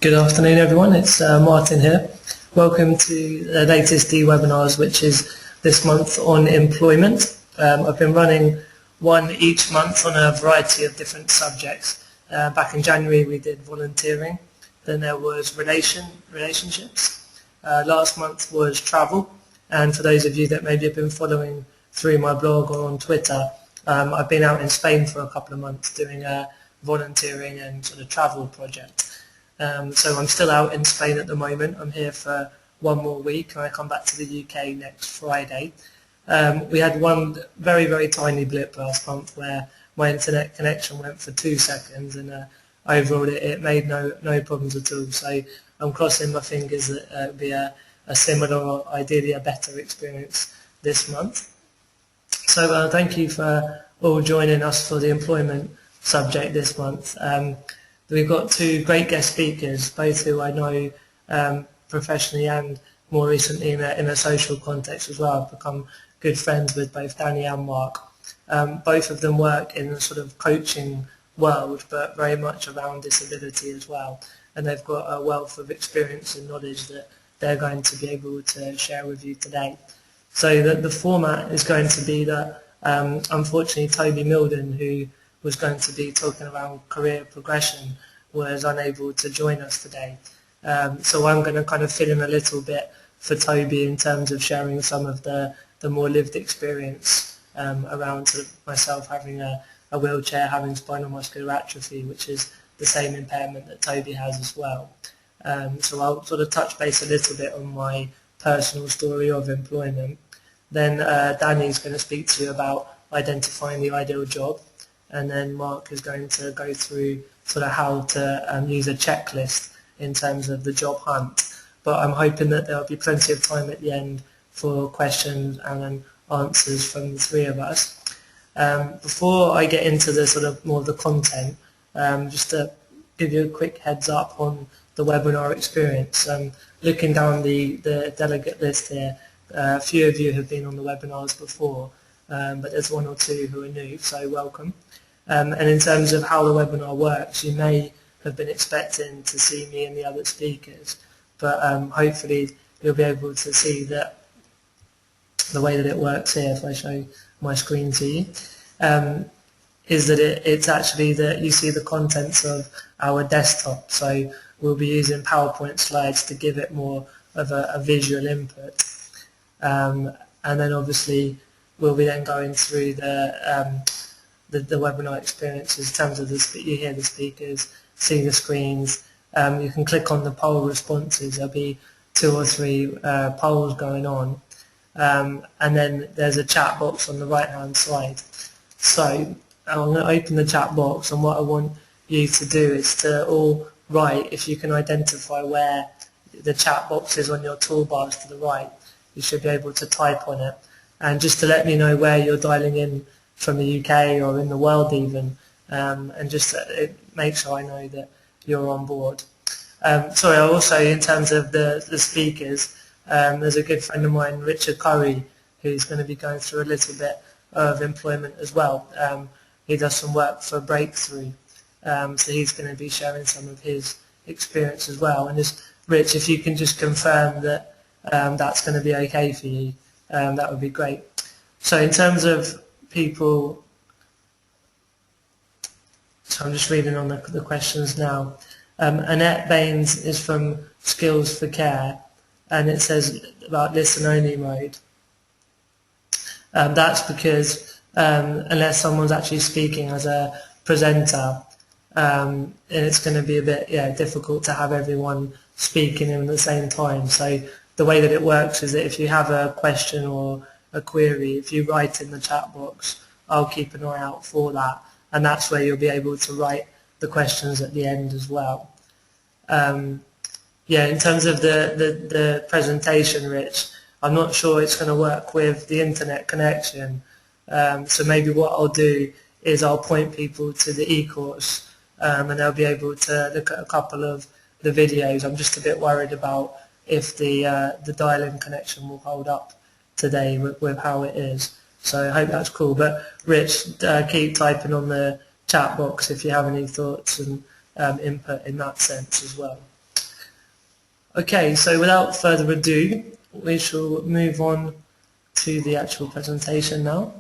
Good afternoon everyone, it's Martin here. Welcome to the latest DWebinars, which is this month on employment. I've been running one each month on a variety of different subjects. Back in January we did volunteering, then there was relationships. Last month was travel, and for those of you that maybe have been following through my blog or on Twitter, I've been out in Spain for a couple of months doing a volunteering and sort of travel project. So I'm still out in Spain at the moment. I'm here for one more week and I come back to the UK next Friday. We had one very, very tiny blip last month where my internet connection went for 2 seconds, and overall it made no problems at all. So I'm crossing my fingers that it'll be a similar or ideally a better experience this month. So thank you for all joining us for the employment subject this month. We've got two great guest speakers, both who I know professionally and more recently in a social context as well. I've become good friends with both Danny and Mark. Both of them work in the sort of coaching world, but very much around disability as well. And they've got a wealth of experience and knowledge that they're going to be able to share with you today. So the format is going to be that, unfortunately, Toby Milden, who was going to be talking around career progression, was unable to join us today. So I'm going to kind of fill in a little bit for Toby in terms of sharing some of the more lived experience around sort of myself having a wheelchair, having spinal muscular atrophy, which is the same impairment that Toby has as well. So I'll sort of touch base a little bit on my personal story of employment. Then Danny's going to speak to you about identifying the ideal job. And then Mark is going to go through sort of how to use a checklist in terms of the job hunt. But I'm hoping that there'll be plenty of time at the end for questions and answers from the three of us. Before I get into the sort of more of the content, just to give you a quick heads up on the webinar experience. Looking down the delegate list here, a few of you have been on the webinars before, but there's one or two who are new, so welcome. And in terms of how the webinar works, you may have been expecting to see me and the other speakers, but hopefully you'll be able to see that the way that it works here, if I show my screen to you, is that it's actually that you see the contents of our desktop. So we'll be using PowerPoint slides to give it more of a visual input. And then obviously we'll be then going through the webinar experiences in terms of you hear the speakers, see the screens. You can click on the poll responses. There'll be 2 or 3 polls going on. And then there's a chat box on the right hand side. So I'm going to open the chat box, and what I want you to do is to all write, if you can identify where the chat box is on your toolbars to the right, you should be able to type on it. And just to let me know where you're dialing in from the UK or in the world even, and just make sure I know that you're on board. Sorry, also in terms of the speakers, there's a good friend of mine, Richard Curry, who's going to be going through a little bit of employment as well. He does some work for Breakthrough, so he's going to be sharing some of his experience as well. And just, Rich, if you can just confirm that that's going to be okay for you, that would be great. So in terms of people, so I'm just reading on the questions now. Annette Baines is from Skills for Care, and it says about listen-only mode. That's because unless someone's actually speaking as a presenter, and it's going to be a bit difficult to have everyone speaking at the same time. So the way that it works is that if you have a question or a query, if you write in the chat box, I'll keep an eye out for that, and that's where you'll be able to write the questions at the end as well. In terms of the presentation, Rich, I'm not sure it's going to work with the internet connection, so maybe what I'll do is I'll point people to the e-course, and they'll be able to look at a couple of the videos. I'm just a bit worried about if the dial-in connection will hold up today with how it is. So I hope that's cool. But Rich, keep typing on the chat box if you have any thoughts and input in that sense as well. Okay, so without further ado, we shall move on to the actual presentation now.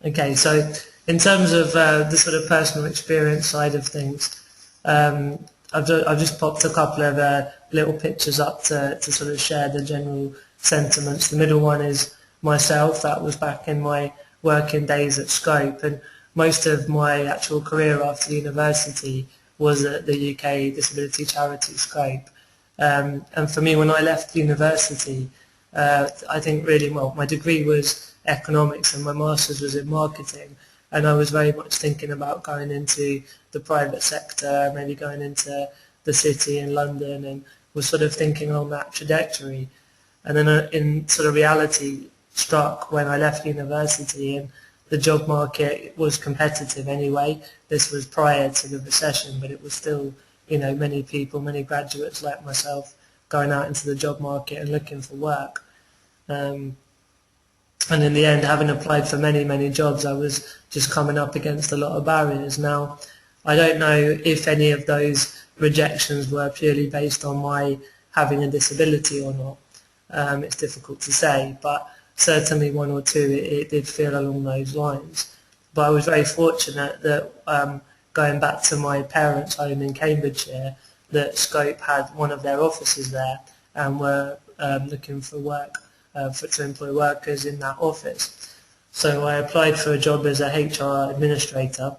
Okay, so in terms of the sort of personal experience side of things, I've just popped a couple of little pictures up to sort of share the general sentiments. The middle one is myself. That was back in my working days at Scope, and most of my actual career after university was at the UK disability charity Scope. And for me, when I left university, I think really, well, my degree was economics and my master's was in marketing, and I was very much thinking about going into the private sector, maybe going into the city in London, and was sort of thinking on that trajectory. And then in sort of reality struck when I left university, and the job market was competitive anyway. This was prior to the recession, but it was still, many people, many graduates like myself going out into the job market and looking for work. And in the end, having applied for many, many jobs, I was just coming up against a lot of barriers. Now, I don't know if any of those rejections were purely based on my having a disability or not. It's difficult to say, but certainly one or two, it did feel along those lines. But I was very fortunate that going back to my parents' home in Cambridgeshire, that Scope had one of their offices there and were looking for work to employ workers in that office. So I applied for a job as a HR administrator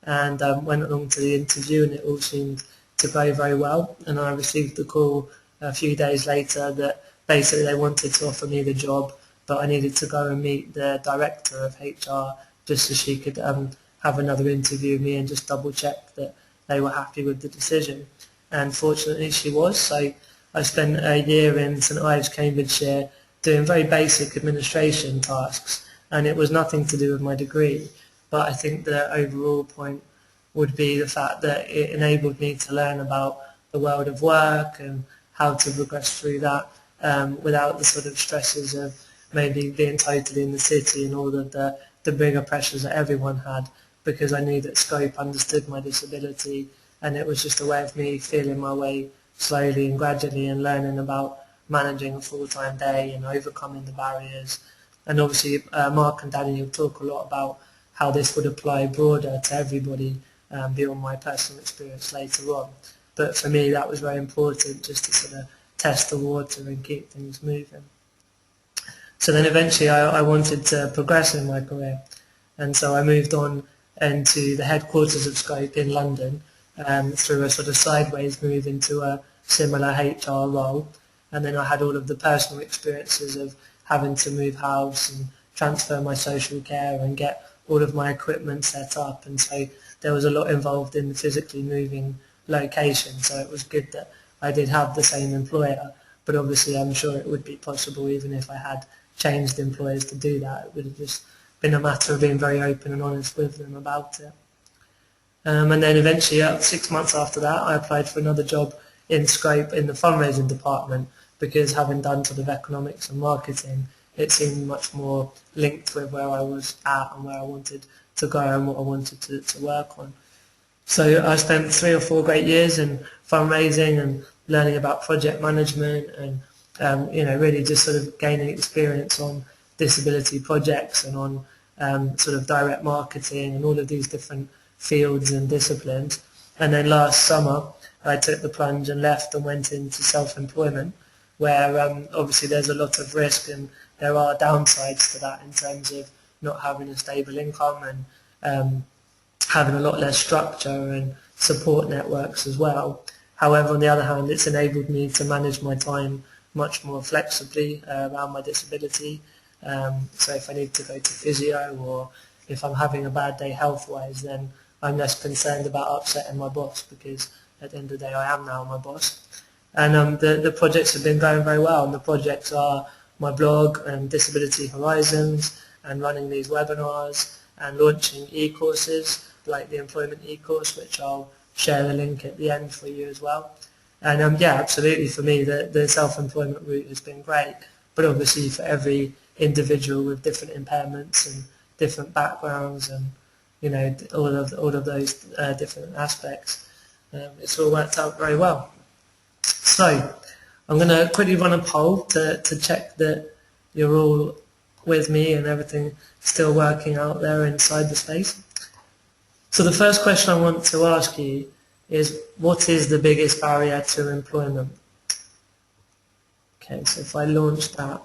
and went along to the interview, and it all seemed to go very well. And I received the call a few days later that basically they wanted to offer me the job, but I needed to go and meet the director of HR just so she could have another interview with me and just double check that they were happy with the decision. And fortunately she was. So I spent a year in St Ives, Cambridgeshire, doing very basic administration tasks, and it was nothing to do with my degree, but I think the overall point would be the fact that it enabled me to learn about the world of work and how to progress through that without the sort of stresses of maybe being totally in the city and all of the bigger pressures that everyone had, because I knew that Scope understood my disability, and it was just a way of me feeling my way slowly and gradually and learning about managing a full-time day and overcoming the barriers. And obviously Mark and Danny will talk a lot about how this would apply broader to everybody beyond my personal experience later on. But for me that was very important, just to sort of test the water and keep things moving. So then eventually I wanted to progress in my career, and so I moved on into the headquarters of Scope in London through a sort of sideways move into a similar HR role. And then I had all of the personal experiences of having to move house and transfer my social care and get all of my equipment set up. And so there was a lot involved in the physically moving location. So it was good that I did have the same employer, but obviously I'm sure it would be possible even if I had changed employers to do that. It would have just been a matter of being very open and honest with them about it. And then eventually, 6 months after that, I applied for another job in Scope in the fundraising department, because having done sort of economics and marketing, it seemed much more linked with where I was at and where I wanted to go and what I wanted to work on. So I spent 3 or 4 great years in fundraising and learning about project management and really just sort of gaining experience on disability projects and on sort of direct marketing and all of these different fields and disciplines. And then last summer I took the plunge and left and went into self-employment, where obviously there's a lot of risk and there are downsides to that in terms of not having a stable income and having a lot less structure and support networks as well. However, on the other hand, it's enabled me to manage my time much more flexibly around my disability. So if I need to go to physio, or if I'm having a bad day health-wise, then I'm less concerned about upsetting my boss, because at the end of the day I am now my boss. And the projects have been going very well, and the projects are my blog and Disability Horizons, and running these webinars and launching e-courses like the employment e-course, which I'll share the link at the end for you as well. And yeah, absolutely, for me the self-employment route has been great, but obviously for every individual with different impairments and different backgrounds and all of those different aspects, it's all worked out very well. So I'm going to quickly run a poll to check that you're all with me and everything still working out there inside the space. So the first question I want to ask you is, what is the biggest barrier to employment? Okay, so if I launch that.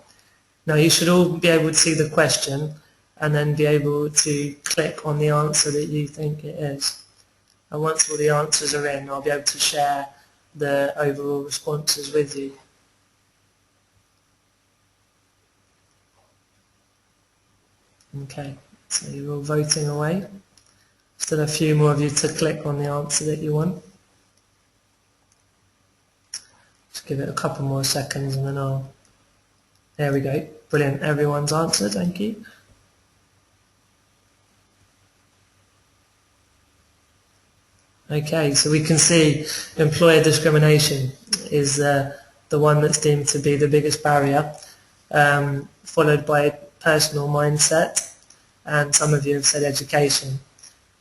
Now you should all be able to see the question and then be able to click on the answer that you think it is. And once all the answers are in, I'll be able to share the overall responses with you. Okay, so you're all voting away. Still a few more of you to click on the answer that you want. Just give it a couple more seconds and then I'll... There we go. Brilliant. Everyone's answered. Thank you. Okay, so we can see employer discrimination is the one that's deemed to be the biggest barrier, followed by personal mindset, and some of you have said education.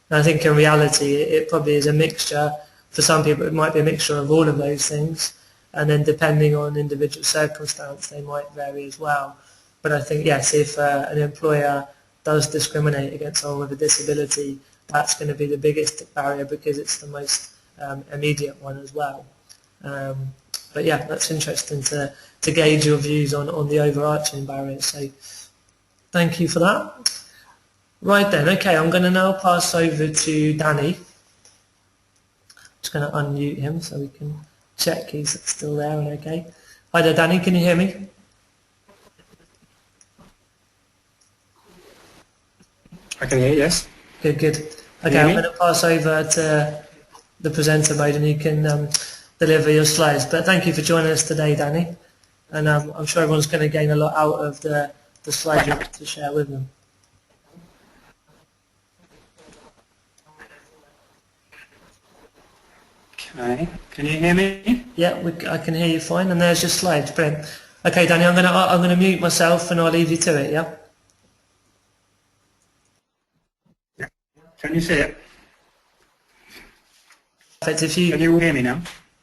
And I think in reality it probably is a mixture. For some people it might be a mixture of all of those things, and then depending on individual circumstance they might vary as well. But I think yes, if an employer does discriminate against someone with a disability, that's going to be the biggest barrier because it's the most immediate one as well. But yeah, that's interesting to gauge your views on the overarching barriers. So thank you for that. Right then, okay, I'm going to now pass over to Danny. Just going to unmute him so we can check he's still there and okay. Hi there, Danny, can you hear me? I can hear you, yes. Good, good. Okay, I'm going to pass over to the presenter mode and you can deliver your slides. But thank you for joining us today, Danny. And I'm sure everyone's going to gain a lot out of the slides you have to share with them. Okay, can you hear me? Yeah, I can hear you fine, and there's your slides. Brilliant. Okay, Danny, I'm going to mute myself and I'll leave you to it. Yeah. Yeah. Can you see it? Perfect. Can you all hear me now?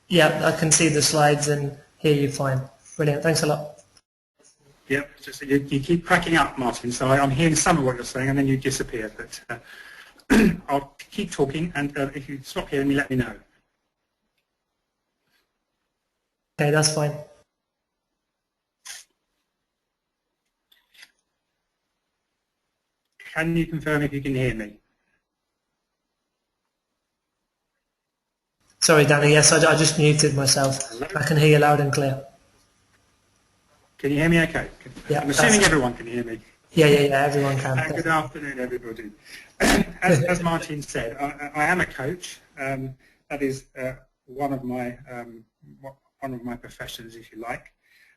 Yeah, I can see the slides and hear you fine. Brilliant. Thanks a lot. Yeah, just you keep cracking up, Martin. So I'm hearing some of what you're saying, and then you disappear. But I'll keep talking, and if you stop hearing me, let me know. Okay, that's fine. Can you confirm if you can hear me? Sorry, Danny. Yes, I just muted myself. Hello? I can hear you loud and clear. Can you hear me okay? Yeah, I'm assuming everyone can hear me. Yeah, everyone can. Good afternoon, everybody. As Martin said, I am a coach. That is one of my professions, if you like.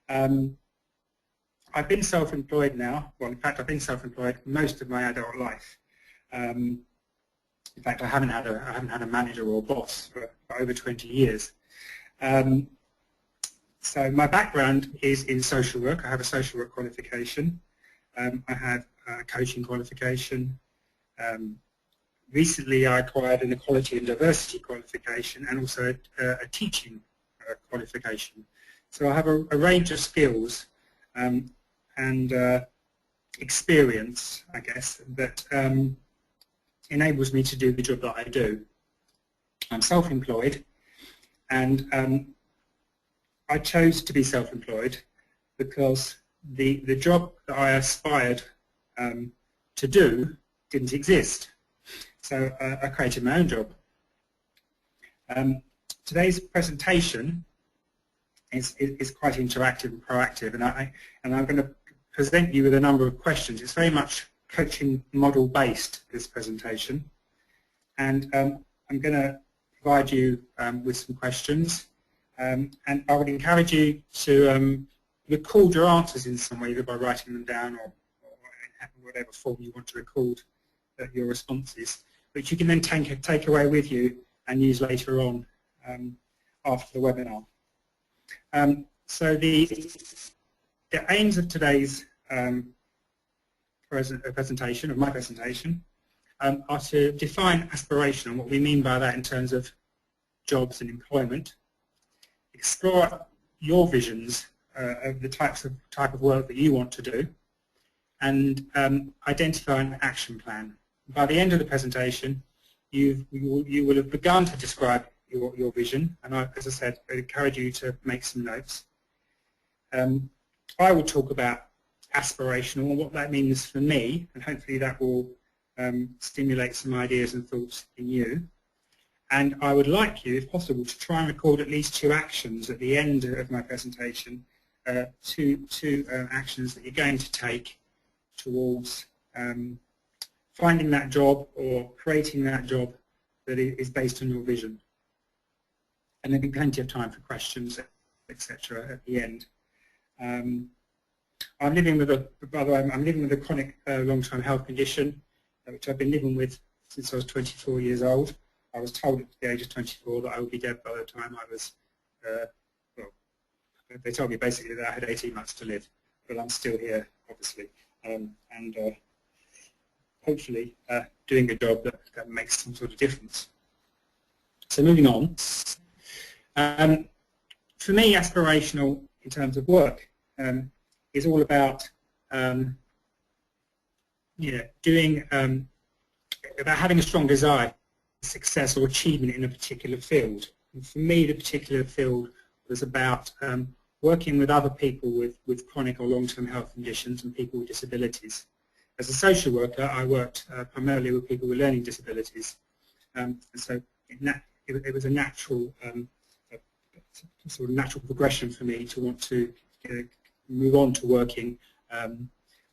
I've been self-employed now. Well, in fact, I've been self-employed most of my adult life. In fact, I haven't had a manager or boss for over 20 years. So my background is in social work. I have a social work qualification. I have a coaching qualification. Recently, I acquired an equality and diversity qualification and also a teaching qualification. So I have a range of skills and experience, I guess, that enables me to do the job that I do. I'm self-employed, and I chose to be self-employed because the job that I aspired to do didn't exist. So I created my own job. Today's presentation is quite interactive and proactive, and I'm going to present you with a number of questions. It's very much coaching model based, this presentation, and I'm going to provide you with some questions, and I would encourage you to record your answers in some way, either by writing them down or in whatever form you want to record your responses, which you can then take away with you and use later on after the webinar. So the aims of today's presentation, of my presentation, are to define aspiration and what we mean by that in terms of jobs and employment, explore your visions of the type of work that you want to do, and identify an action plan. By the end of the presentation, you will have begun to describe your vision, and as I said, I encourage you to make some notes. I will talk about aspirational and what that means for me, and hopefully that will stimulate some ideas and thoughts in you. And I would like you, if possible, to try and record at least 2 actions at the end of my presentation, two actions that you're going to take towards finding that job or creating that job that is based on your vision. And there'll be plenty of time for questions, etc. at the end. I'm living with a chronic long-term health condition, which I've been living with since I was 24 years old. I was told at the age of 24 that I would be dead by the time I was, well, they told me basically that I had 18 months to live, but I'm still here, obviously, and hopefully doing a job that makes some sort of difference. So moving on, for me, aspirational in terms of work is all about about having a strong desire for success or achievement in a particular field. And for me, the particular field was about working with other people with chronic or long-term health conditions and people with disabilities. As a social worker, I worked primarily with people with learning disabilities, and so it was a natural sort of natural progression for me to want to move on to working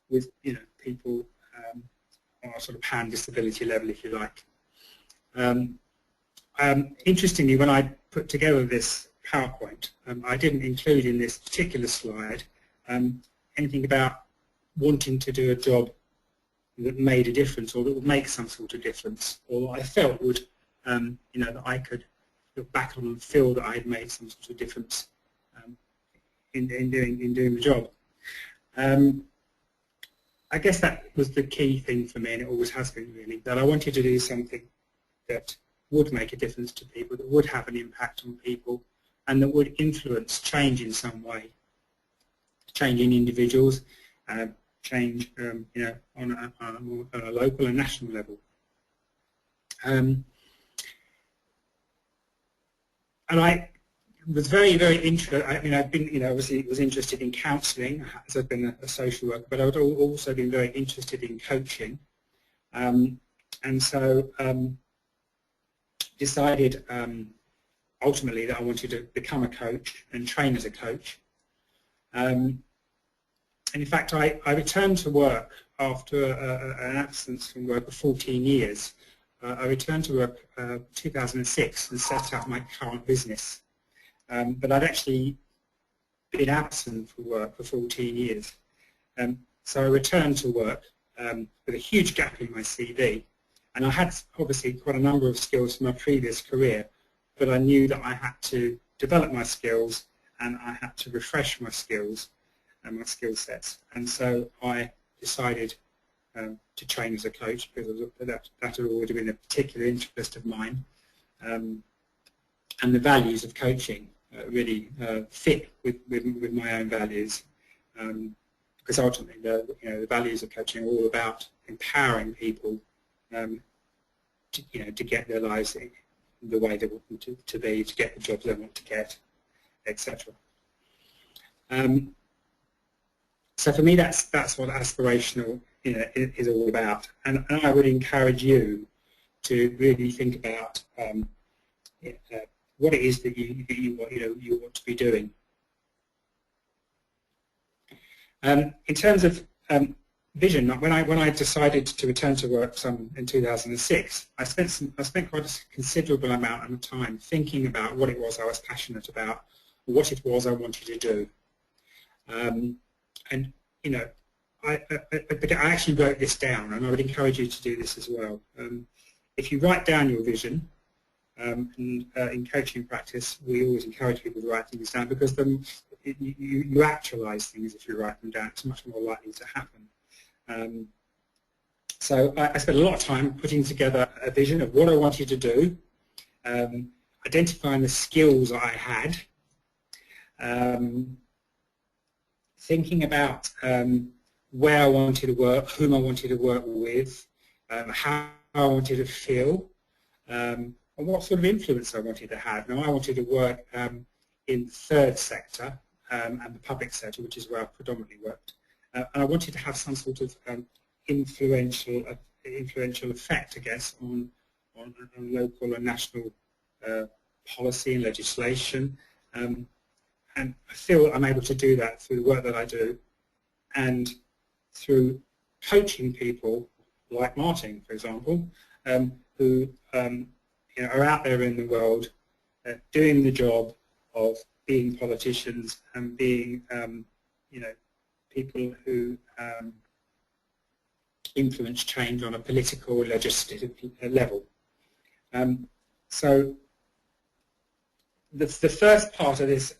with people on a sort of pan disability level, if you like. Interestingly, when I put together this PowerPoint, I didn't include in this particular slide anything about wanting to do a job that made a difference or that would make some sort of difference, or that I felt would, that I could look back on and feel that I had made some sort of difference in doing the job. I guess that was the key thing for me, and it always has been really, that I wanted to do something that would make a difference to people, that would have an impact on people, and that would influence change in some way, change in individuals, change on a local and national level. And I was very, very interested. I mean, I've been, obviously was interested in counselling as I've been a social worker, but I've also been very interested in coaching, and so decided ultimately that I wanted to become a coach and train as a coach. And in fact, I returned to work after an absence from work of 14 years. I returned to work in 2006 and set up my current business. But I'd actually been absent from work for 14 years. So I returned to work with a huge gap in my CV. And I had obviously quite a number of skills from my previous career, but I knew that I had to develop my skills and I had to refresh my skills and my skill sets. And so I decided to train as a coach, because that had already been a particular interest of mine. And the values of coaching really fit with my own values, because ultimately the values of coaching are all about empowering people to get their lives in the way they want them to be, to get the jobs they want to get, etc. So for me, that's what aspirational is all about, and I would encourage you to really think about what it is that you want to be doing. In terms of vision, when I decided to return to work in 2006, I spent quite a considerable amount of time thinking about what it was I was passionate about, what it was I wanted to do, and I actually wrote this down, and I would encourage you to do this as well. If you write down your vision, and in coaching practice, we always encourage people to write things down, because then you actualize things. If you write them down, it's much more likely to happen. So I spent a lot of time putting together a vision of what I wanted to do, identifying the skills I had, thinking about where I wanted to work, whom I wanted to work with, how I wanted to feel, and what sort of influence I wanted to have. Now, I wanted to work in the third sector and the public sector, which is where I predominantly worked. And I wanted to have some sort of influential effect, I guess, on local and national policy and legislation. And I feel I'm able to do that through the work that I do and through coaching people like Martin, for example, who are out there in the world doing the job of being politicians and being people who influence change on a political or legislative level. So the first part of this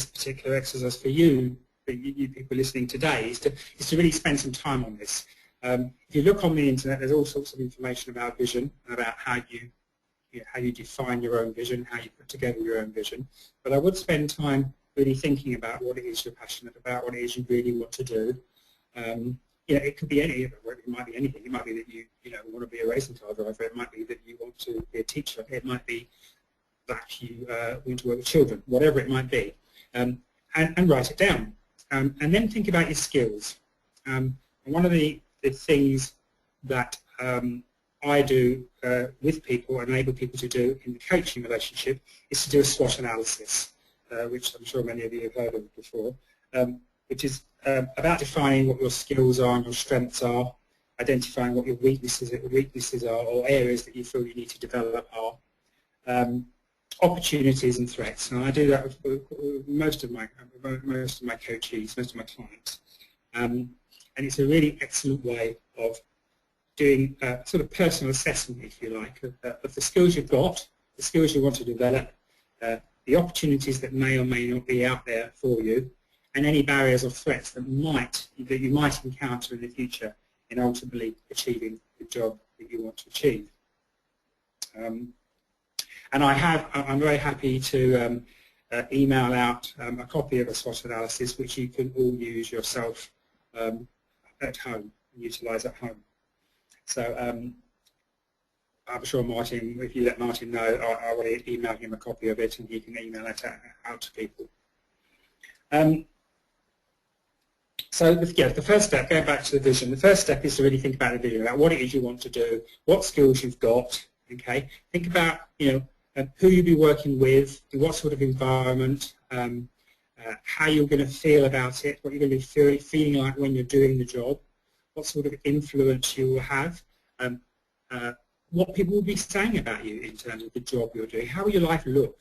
particular exercise for you people listening today is to really spend some time on this. If you look on the internet, there's all sorts of information about vision and about how you define your own vision, how you put together your own vision. But I would spend time really thinking about what it is you're passionate about, what it is you really want to do. It could be it might be anything. It might be that you want to be a racing car driver. It might be that you want to be a teacher. It might be that you want to work with children. Whatever it might be, and write it down, and then think about your skills. And one of the things that I do with people and enable people to do in the coaching relationship is to do a SWOT analysis, which I'm sure many of you have heard of before, which is about defining what your skills are and your strengths are, identifying what your weaknesses are or areas that you feel you need to develop are, opportunities and threats. And I do that with most of my coachees, most of my clients. And it's a really excellent way of doing sort of personal assessment, if you like, of the skills you've got, the skills you want to develop, the opportunities that may or may not be out there for you, and any barriers or threats that you might encounter in the future in ultimately achieving the job that you want to achieve. And I'm very happy to email out a copy of a SWOT analysis which you can all use yourself at home, utilise at home. So I'm sure Martin, if you let Martin know, I will email him a copy of it and he can email it out to people. So the first step, going back to the vision, the first step is to really think about the vision, about what it is you want to do, what skills you've got. Okay, think about who you'll be working with, what sort of environment, how you're going to feel about it, what you're going to be feeling like when you're doing the job, what sort of influence you will have, what people will be saying about you in terms of the job you're doing, how will your life look,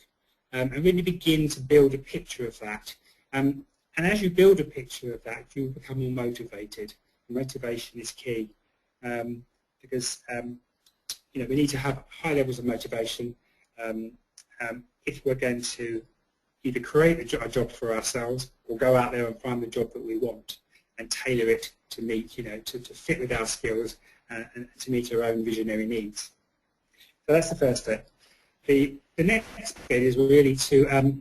and really begin to build a picture of that. And as you build a picture of that, you'll become more motivated. Motivation is key because we need to have high levels of motivation if we're going to either create a job for ourselves or go out there and find the job that we want and tailor it to meet, to fit with our skills and to meet our own visionary needs. So that's the first step. The next bit is really to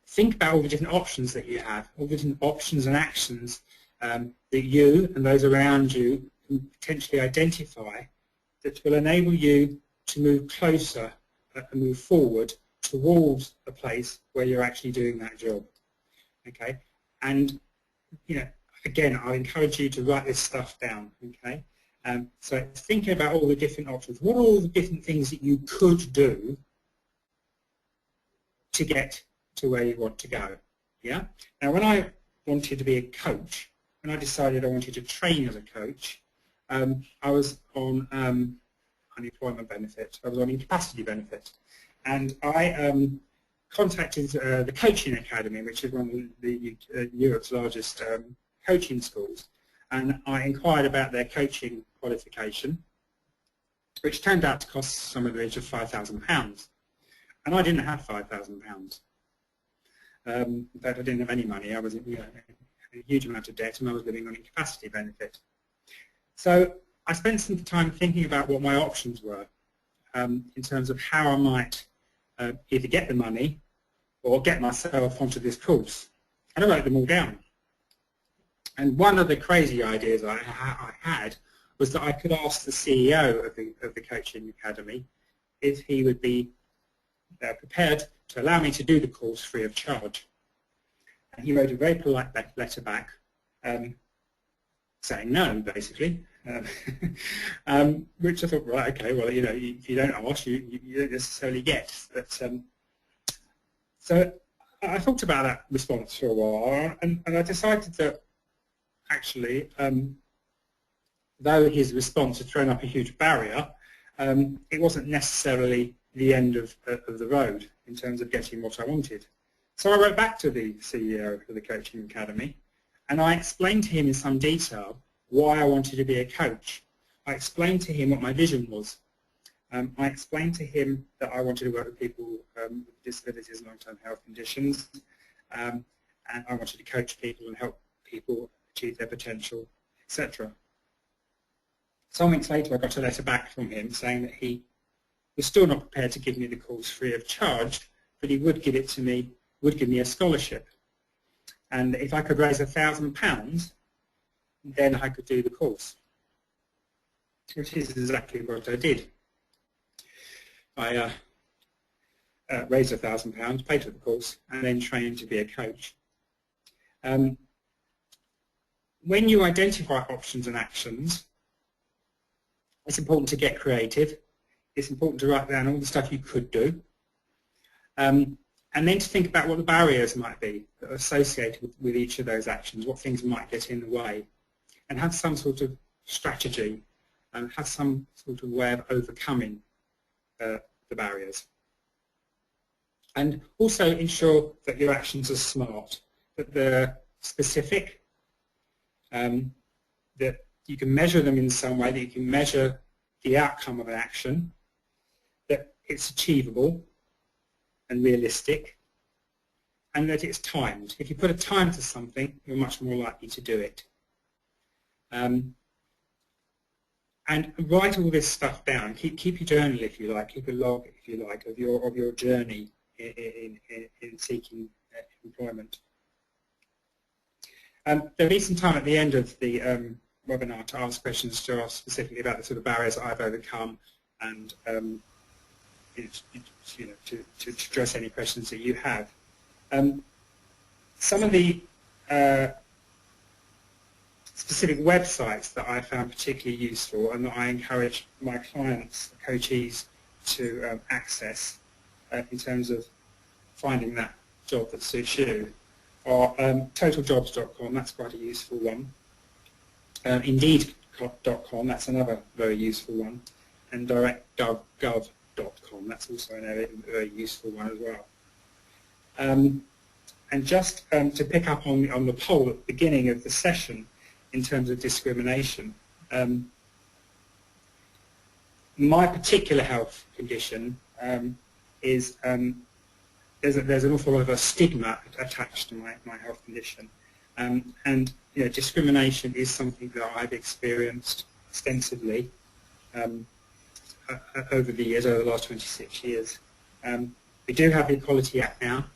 think about all the different options that you have, all the different options and actions that you and those around you can potentially identify that will enable you to move closer and move forward towards a place where you're actually doing that job. Okay, and again, I encourage you to write this stuff down. Okay, so thinking about all the different options, what are all the different things that you could do to get to where you want to go? Yeah. Now, when I wanted to be a coach, when I decided I wanted to train as a coach, I was on unemployment benefit. I was on incapacity benefit, and I contacted the Coaching Academy, which is one of Europe's largest coaching schools, and I inquired about their coaching qualification, which turned out to cost somewhere in the range of £5,000, and I didn't have £5,000. In fact, I didn't have any money. I was in a huge amount of debt, and I was living on incapacity benefit. So I spent some time thinking about what my options were in terms of how I might either get the money or get myself onto this course. And I wrote them all down. And one of the crazy ideas I had was that I could ask the CEO of the Coaching Academy if he would be prepared to allow me to do the course free of charge. And he wrote a very polite letter back saying no, basically, which I thought, right, okay, well, you know, if you don't ask, you don't necessarily get. But so I thought about that response for a while, and I decided that actually, though his response had thrown up a huge barrier, it wasn't necessarily the end of the road in terms of getting what I wanted. So I wrote back to the CEO of the Coaching Academy, and I explained to him in some detail why I wanted to be a coach. I explained to him what my vision was. I explained to him that I wanted to work with people with disabilities and long-term health conditions, and I wanted to coach people and help people achieve their potential, etc. Some weeks later I got a letter back from him saying that he was still not prepared to give me the course free of charge, but he would give it to me, would give me a scholarship. And if I could raise £1,000, then I could do the course, which is exactly what I did. I raised £1,000, paid for the course, and then trained to be a coach. When you identify options and actions, it's important to get creative. It's important to write down all the stuff you could do, and then to think about what the barriers might be that are associated with each of those actions, what things might get in the way, and have some sort of strategy and have some sort of way of overcoming the barriers. And also ensure that your actions are smart, that they're specific, that you can measure them in some way, that you can measure the outcome of an action, that it's achievable and realistic, and that it's timed. If you put a time to something, you're much more likely to do it. And write all this stuff down. Keep your journal if you like, keep a log if you like of your journey in seeking employment. There'll be some time at the end of the webinar to ask questions, to ask specifically about the sort of barriers that I've overcome, and to address any questions that you have. Some of the specific websites that I found particularly useful and that I encourage my clients, the coachees, to access in terms of finding that job that suits you are totaljobs.com, that's quite a useful one. Indeed.com, that's another very useful one. And directgov.com, that's also a very useful one as well. And just to pick up on the poll at the beginning of the session in terms of discrimination, my particular health condition is there's an awful lot of a stigma attached to my health condition, and discrimination is something that I've experienced extensively over the years, over the last 26 years. We do have the Equality Act now.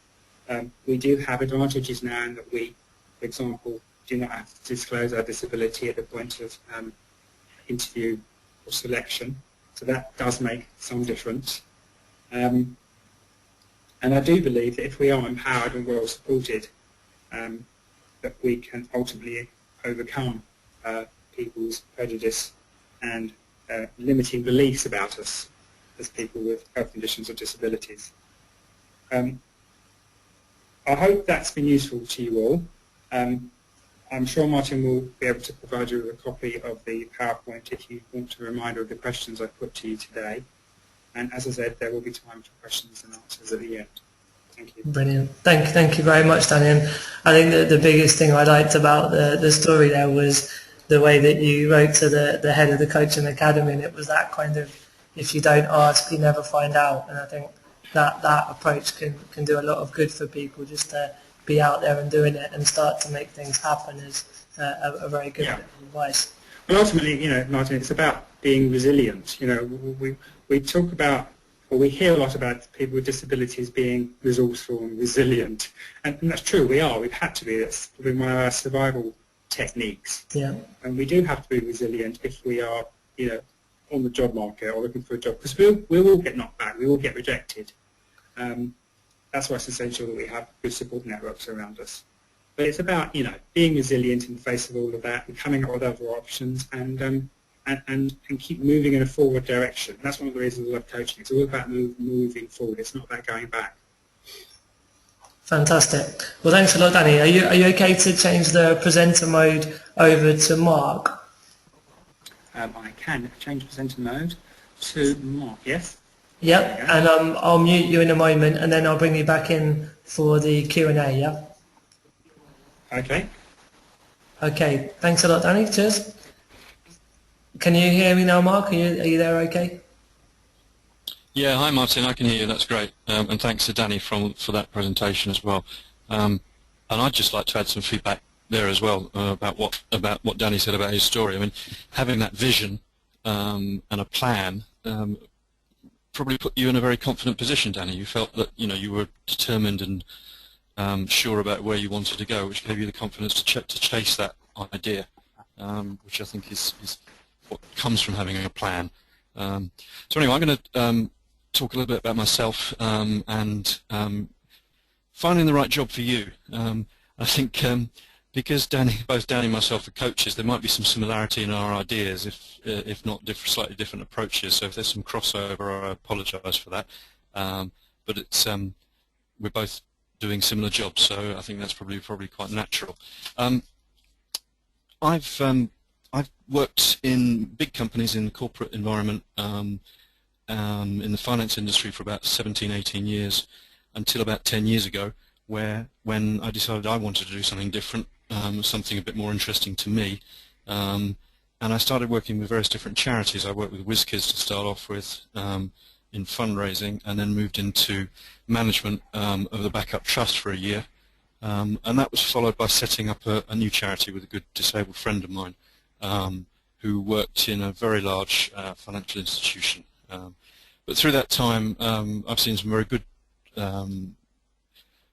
We do have advantages now in that we, for example, do not have to disclose our disability at the point of interview or selection. So that does make some difference. And I do believe that if we are empowered and well supported, that we can ultimately overcome people's prejudice and limiting beliefs about us as people with health conditions or disabilities. I hope that's been useful to you all. I'm sure Martin will be able to provide you with a copy of the PowerPoint if you want a reminder of the questions I put to you today. And as I said, there will be time for questions and answers at the end. Thank you. Brilliant. Thank you very much, Danny. And I think that the biggest thing I liked about the story there was the way that you wrote to the head of the Coaching Academy, and it was that kind of, if you don't ask, you never find out. And I think that approach can do a lot of good for people, just to be out there and doing it and start to make things happen is a very good bit of advice. Well, ultimately, Martin, it's about being resilient. We talk about Well, we hear a lot about people with disabilities being resourceful and resilient, and that's true, we are. We've had to be. That's been one of our survival techniques. Yeah. And we do have to be resilient if we are, on the job market or looking for a job, because we will get knocked back, we will get rejected. That's why it's essential that we have good support networks around us. But it's about, being resilient in the face of all of that and coming up with other options and keep moving in a forward direction. That's one of the reasons I love coaching. It's all about moving forward. It's not about going back. Fantastic. Well, thanks a lot, Danny. Are you okay to change the presenter mode over to Mark? I can change presenter mode to Mark, yes? Yep, and I'll mute you in a moment and then I'll bring you back in for the Q&A, yeah? Okay. Okay, thanks a lot, Danny. Cheers. Can you hear me now, Mark? Are you there okay? Yeah, hi Martin, I can hear you, that's great. And thanks to Danny for that presentation as well. And I'd just like to add some feedback there as well about what Danny said about his story. I mean, having that vision and a plan probably put you in a very confident position, Danny. You felt that you were determined and sure about where you wanted to go, which gave you the confidence to chase that idea, which I think is what comes from having a plan. So anyway, I'm going to talk a little bit about myself and finding the right job for you. I think because both Danny and myself are coaches, there might be some similarity in our ideas, if not slightly different approaches. So if there's some crossover, I apologise for that. But it's we're both doing similar jobs, so I think that's probably quite natural. I've worked in big companies in the corporate environment, in the finance industry for about 17, 18 years, until about 10 years ago, when I decided I wanted to do something different, something a bit more interesting to me, and I started working with various different charities. I worked with WizKids to start off with in fundraising, and then moved into management of the Backup Trust for a year, and that was followed by setting up a new charity with a good disabled friend of mine, who worked in a very large financial institution. But through that time, I've seen some very good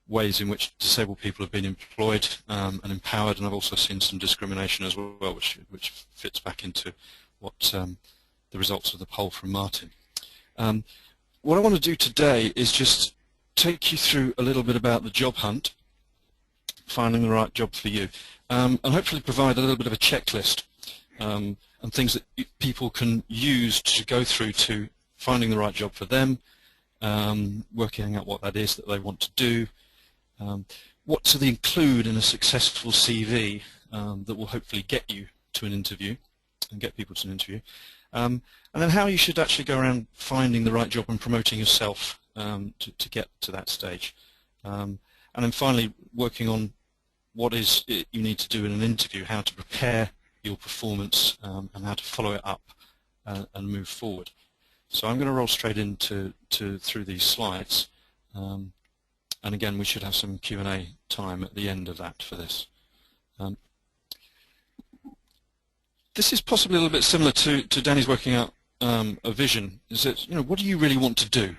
ways in which disabled people have been employed and empowered, and I've also seen some discrimination as well, which fits back into what the results of the poll from Martin. What I want to do today is just take you through a little bit about the job hunt, finding the right job for you, and hopefully provide a little bit of a checklist and things that people can use to go through to finding the right job for them, working out what that is that they want to do, what to include in a successful CV that will hopefully get you to an interview and get people to an interview, and then how you should actually go around finding the right job and promoting yourself to get to that stage, and then finally working on what is it you need to do in an interview, how to prepare your performance and how to follow it up and move forward. So I'm going to roll straight into through these slides, and again we should have some Q&A time at the end of that for this. This is possibly a little bit similar to Danny's working out a vision. Is that, what do you really want to do?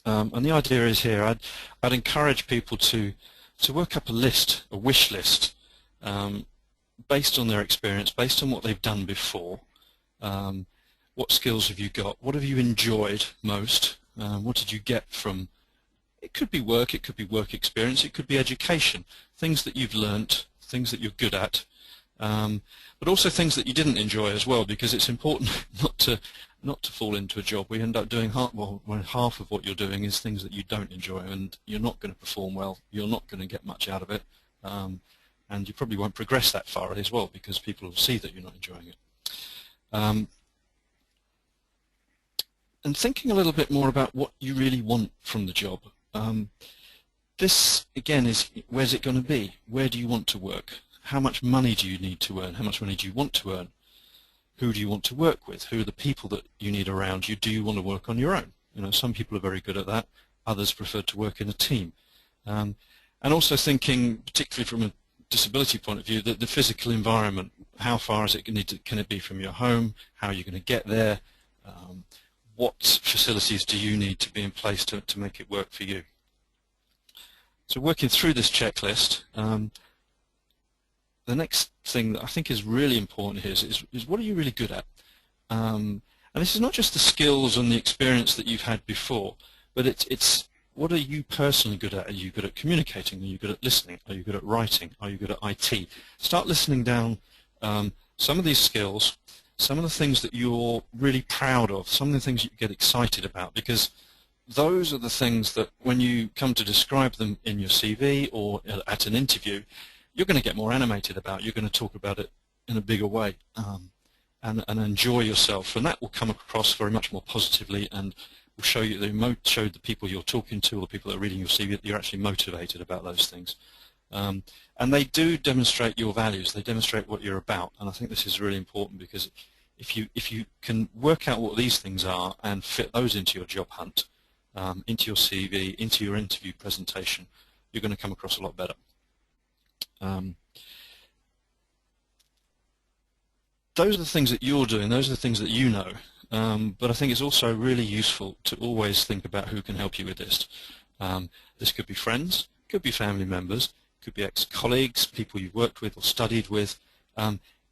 And the idea is here, I'd encourage people to work up a list, a wish list, based on their experience, based on what they've done before. What skills have you got? What have you enjoyed most? What did you get from, it could be work experience, it could be education, things that you've learnt, things that you're good at, but also things that you didn't enjoy as well, because it's important not to fall into a job where you end up doing half of what you're doing is things that you don't enjoy, and you're not going to perform well, you're not going to get much out of it, and you probably won't progress that far as well, because people will see that you're not enjoying it. And thinking a little bit more about what you really want from the job. This, again, is where's it going to be? Where do you want to work? How much money do you need to earn? How much money do you want to earn? Who do you want to work with? Who are the people that you need around you? Do you want to work on your own? Some people are very good at that. Others prefer to work in a team. And also thinking, particularly from a disability point of view, that the physical environment, how far is it can it be from your home? How are you going to get there? what facilities do you need to be in place to make it work for you. So working through this checklist, the next thing that I think is really important here is what are you really good at? And this is not just the skills and the experience that you've had before, but it's what are you personally good at? Are you good at communicating? Are you good at listening? Are you good at writing? Are you good at IT? Start listening down some of these skills, some of the things that you're really proud of, some of the things you get excited about, because those are the things that when you come to describe them in your CV or at an interview, you're going to get more animated about. You're going to talk about it in a bigger way and enjoy yourself, and that will come across very much more positively and will show you, show the people you're talking to or the people that are reading your CV that you're actually motivated about those things. And they do demonstrate your values. They demonstrate what you're about, and I think this is really important, because if you can work out what these things are and fit those into your job hunt, into your CV, into your interview presentation, you're going to come across a lot better. Those are the things that you're doing, those are the things that you know, but I think it's also really useful to always think about who can help you with this. This could be friends, could be family members, could be ex-colleagues, people you've worked with or studied with.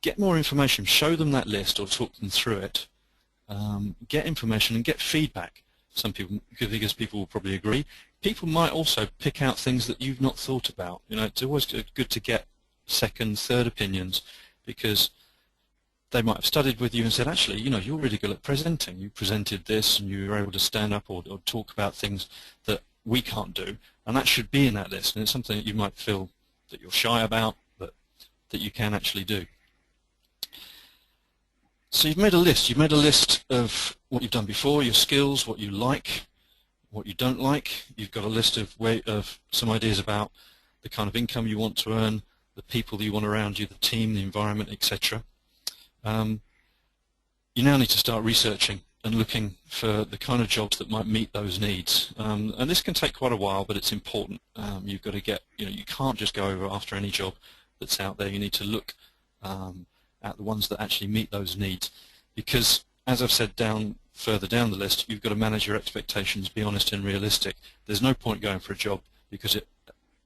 Get more information, show them that list or talk them through it. Get information and get feedback. Some people, because people will probably agree. People might also pick out things that you've not thought about. You know, it's always good to get second, third opinions, because they might have studied with you and said, actually, you know, you're really good at presenting. You presented this and you were able to stand up or talk about things that we can't do, and that should be in that list. And it's something that you might feel that you're shy about, but that you can actually do. So you've made a list. You've made a list of what you've done before, your skills, what you like, what you don't like. You've got a list of some ideas about the kind of income you want to earn, the people that you want around you, the team, the environment, etc. You now need to start researching and looking for the kind of jobs that might meet those needs. And this can take quite a while, but it's important. You've got to get, you know, you can't just go over after any job that's out there. You need to look at the ones that actually meet those needs, because as I've said further down the list, you've got to manage your expectations, be honest and realistic. There's no point going for a job because it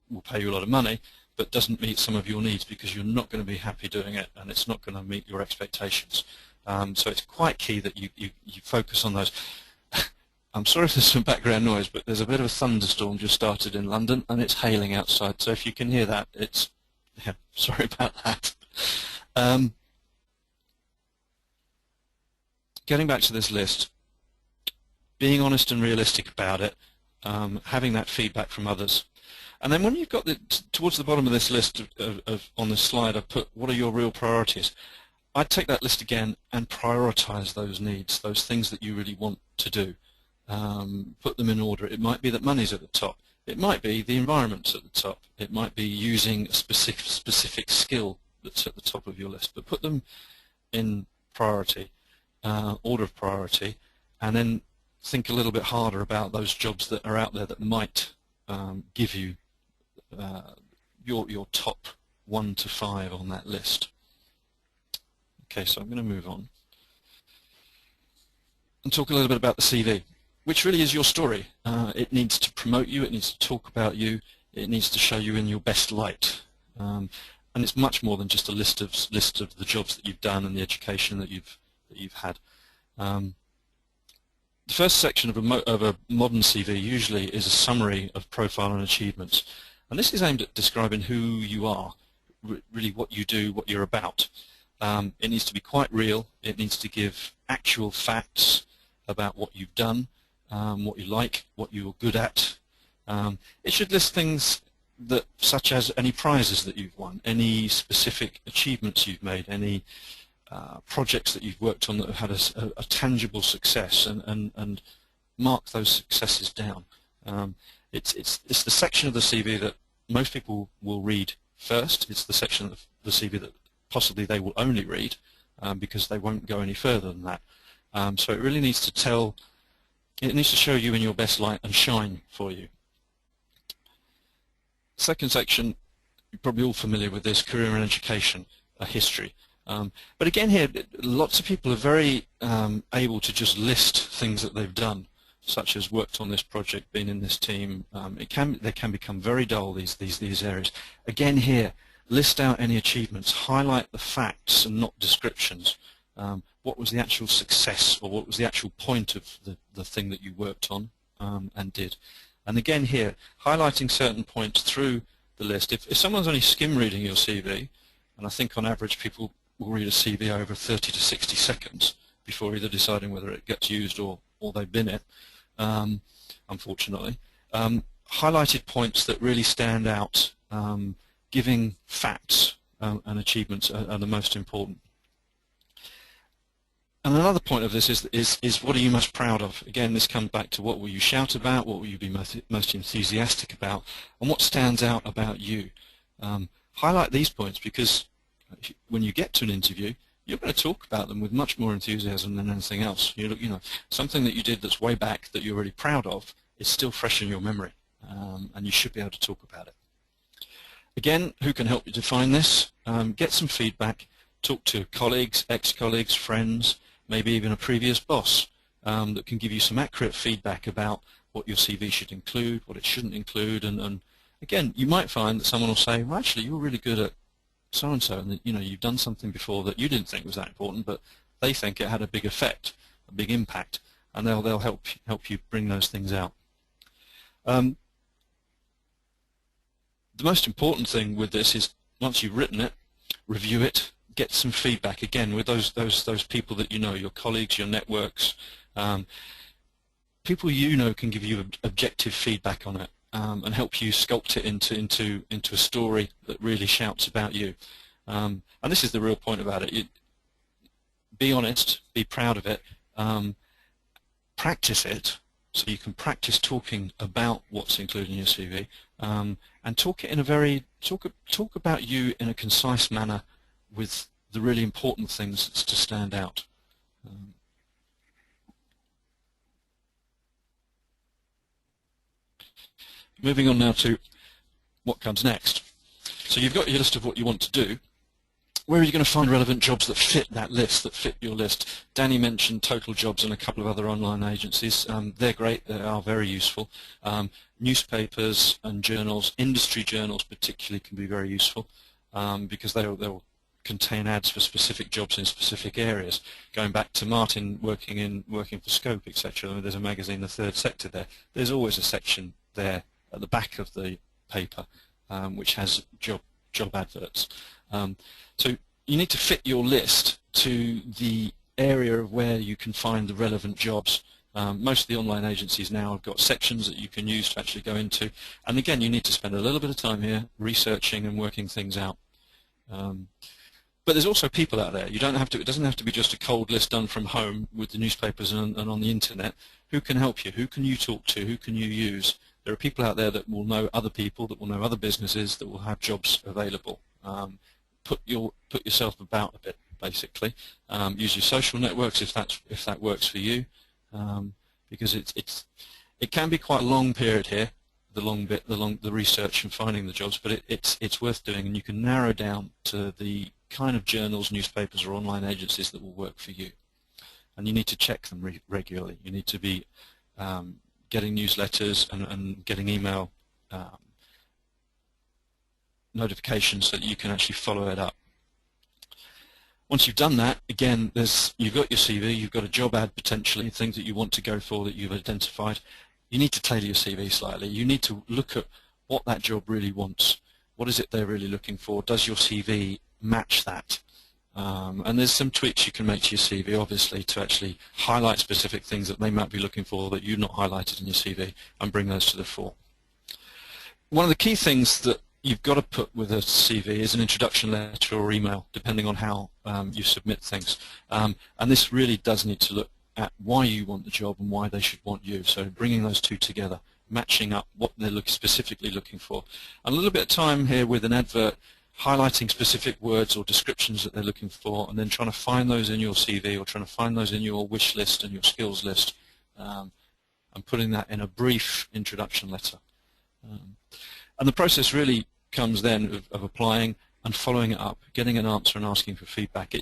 will pay you a lot of money but doesn't meet some of your needs, because you're not going to be happy doing it and it's not going to meet your expectations. So it's quite key that you focus on those. I'm sorry if there's some background noise, but there's a bit of a thunderstorm just started in London and it's hailing outside, so if you can hear that, yeah, sorry about that. Getting back to this list, being honest and realistic about it, having that feedback from others. And then when you've got towards the bottom of this list on this slide, I've put what are your real priorities. I'd take that list again and prioritize those needs, those things that you really want to do. Put them in order. It might be that money's at the top. It might be the environment's at the top. It might be using a specific skill that's at the top of your list. But put them in priority. Order of priority, and then think a little bit harder about those jobs that are out there that might give you your top 1 to 5 on that list. Okay, so I'm going to move on and talk a little bit about the CV, which really is your story. It needs to promote you, it needs to talk about you, it needs to show you in your best light. And it's much more than just a list of the jobs that you've done and the education that you've had. The first section of a modern CV usually is a summary of profile and achievements, and this is aimed at describing who you are, really what you do, what you're about. It needs to be quite real. It needs to give actual facts about what you've done, what you like, what you're good at. It should list things such as any prizes that you've won, any specific achievements you've made, any projects that you've worked on that have had a tangible success, and mark those successes down. It's the section of the CV that most people will read first. It's the section of the CV that possibly they will only read because they won't go any further than that. So it really needs to it needs to show you in your best light and shine for you. Second section, you're probably all familiar with this, career and education, a history. But again here, lots of people are very able to just list things that they've done, such as worked on this project, been in this team. They can become very dull, these areas. Again here, list out any achievements, highlight the facts and not descriptions. What was the actual success, or what was the actual point of the thing that you worked on and did. And again here, highlighting certain points through the list. If someone's only skim reading your CV, and I think on average people will read a CV over 30 to 60 seconds before either deciding whether it gets used or they bin it, unfortunately. Highlighted points that really stand out, giving facts and achievements are the most important. And another point of this is what are you most proud of? Again, this comes back to what will you shout about, what will you be most enthusiastic about, and what stands out about you. Highlight these points, because when you get to an interview, you're going to talk about them with much more enthusiasm than anything else. You know, something that you did that's way back that you're really proud of is still fresh in your memory, and you should be able to talk about it. Again, who can help you define this? Get some feedback, talk to colleagues, ex-colleagues, friends, maybe even a previous boss that can give you some accurate feedback about what your CV should include, what it shouldn't include, and again, you might find that someone will say, well, actually, you're really good at so-and-so, and you know, you've done something before that you didn't think was that important, but they think it had a big effect, a big impact, and they'll help you bring those things out. The most important thing with this is, once you've written it, review it, get some feedback again with those people that you know, your colleagues, your networks, people you know can give you objective feedback on it and help you sculpt it into a story that really shouts about you. And this is the real point about it. Be honest, be proud of it, practice it, so you can practice talking about what's included in your CV, and talk about you in a concise manner with the really important things to stand out. Moving on now to what comes next. So you've got your list of what you want to do. Where are you going to find relevant jobs that fit that list, that fit your list? Danny mentioned Total Jobs and a couple of other online agencies. They're great, they are very useful. Newspapers and journals, industry journals particularly, can be very useful because they'll contain ads for specific jobs in specific areas. Going back to Martin working for Scope, etc., there's a magazine, The Third Sector there. There's always a section there at the back of the paper which has job adverts. So you need to fit your list to the area of where you can find the relevant jobs. Most of the online agencies now have got sections that you can use to actually go into, and again, you need to spend a little bit of time here researching and working things out. But there's also people out there. You don't have to. It doesn't have to be just a cold list done from home with the newspapers and on the internet. Who can help you? Who can you talk to? Who can you use? There are people out there that will know other people, that will know other businesses, that will have jobs available. Put yourself about a bit, basically. Use your social networks if that works for you, because it can be quite a long period here, the research and finding the jobs, but it's worth doing, and you can narrow down to the kind of journals, newspapers, or online agencies that will work for you. And you need to check them regularly. You need to be getting newsletters and getting email notifications so that you can actually follow it up. Once you've done that, again, you've got your CV, you've got a job ad potentially, things that you want to go for that you've identified. You need to tailor your CV slightly. You need to look at what that job really wants. What is it they're really looking for? Does your CV match that? And there's some tweaks you can make to your CV, obviously, to actually highlight specific things that they might be looking for that you've not highlighted in your CV and bring those to the fore. One of the key things that you've got to put with a CV is an introduction letter or email, depending on how you submit things. And this really does need to look at why you want the job and why they should want you. So bringing those two together, matching up what they're specifically looking for. And a little bit of time here with an advert, highlighting specific words or descriptions that they're looking for, and then trying to find those in your CV or trying to find those in your wish list and your skills list, and putting that in a brief introduction letter. And the process really comes then of applying, and following it up, getting an answer and asking for feedback.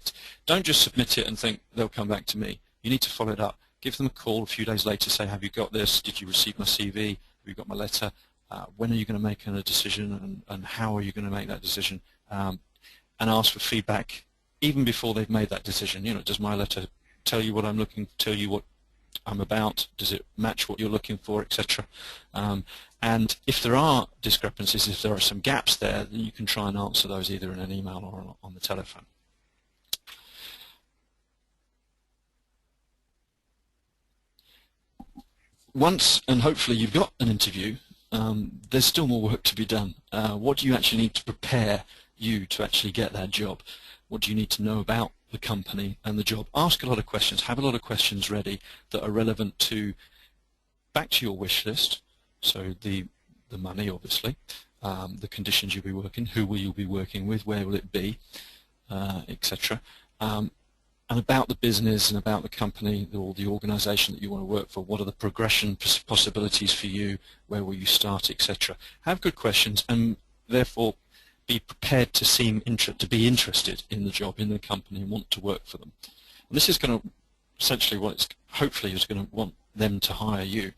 Don't just submit it and think they'll come back to me. You need to follow it up. Give them a call a few days later, say, have you got this? Did you receive my CV? Have you got my letter? When are you going to make a decision, and how are you going to make that decision? And ask for feedback even before they've made that decision. You know, does my letter tell you what I'm looking, tell you what I'm about? Does it match what you're looking for, etc.? And if there are discrepancies, if there are some gaps there, then you can try and answer those either in an email or on the telephone. Once, and hopefully you've got an interview, there's still more work to be done. What do you actually need to prepare you to actually get that job? What do you need to know about the company and the job? Ask a lot of questions. Have a lot of questions ready that are relevant to, back to your wish list. So the money, obviously, the conditions you'll be working, who will you be working with, where will it be, etc. And about the business and about the company or the organization that you want to work for. What are the progression possibilities for you? Where will you start, etc. Have good questions, and therefore be prepared to be interested in the job, in the company, and want to work for them. And this is going to essentially what it's hopefully is going to want them to hire you.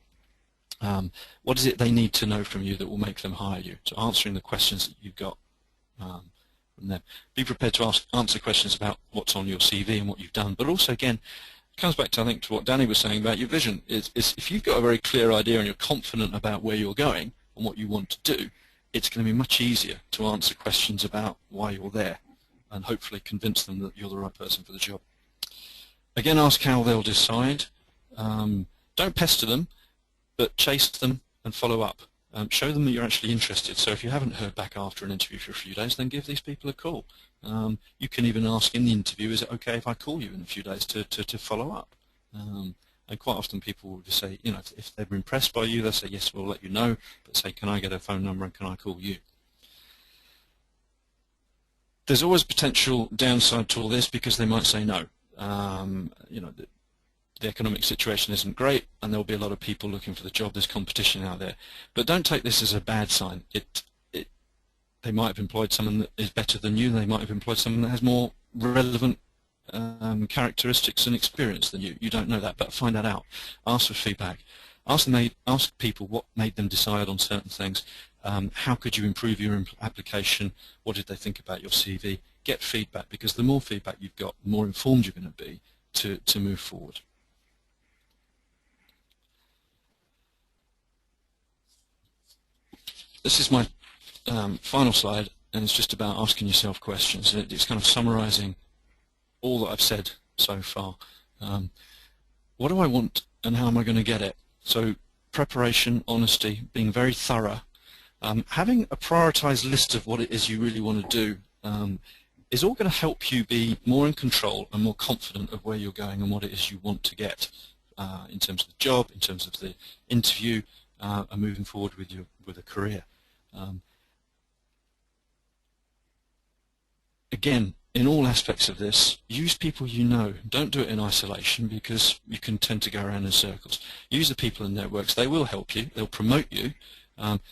What is it they need to know from you that will make them hire you? So answering the questions that you've got from them. Be prepared to answer questions about what's on your CV and what you've done, but also, again, it comes back to, I think, to what Danny was saying about your vision. Is if you've got a very clear idea and you're confident about where you're going and what you want to do, it's going to be much easier to answer questions about why you're there and hopefully convince them that you're the right person for the job. Again, ask how they'll decide. Don't pester them, but chase them and follow up. Show them that you're actually interested. So if you haven't heard back after an interview for a few days, then give these people a call. You can even ask in the interview, is it okay if I call you in a few days to follow up? And quite often people will just say, you know, if they're impressed by you, they'll say, yes, we'll let you know, but say, can I get a phone number and can I call you? There's always potential downside to all this because they might say no. You know, the economic situation isn't great and there'll be a lot of people looking for the job. There's competition out there. But don't take this as a bad sign. They might have employed someone that is better than you. They might have employed someone that has more relevant characteristics and experience than you. You don't know that, but find that out. Ask for feedback. Ask people what made them decide on certain things. How could you improve your application? What did they think about your CV? Get feedback, because the more feedback you've got, the more informed you're going to be to move forward. This is my final slide, and it's just about asking yourself questions. It's kind of summarizing all that I've said so far. What do I want and how am I going to get it? So preparation, honesty, being very thorough, having a prioritized list of what it is you really want to do is all going to help you be more in control and more confident of where you're going and what it is you want to get in terms of the job, in terms of the interview, and moving forward with a career. Again, in all aspects of this, use people you know. Don't do it in isolation because you can tend to go around in circles. Use the people in networks. They will help you. They'll promote you.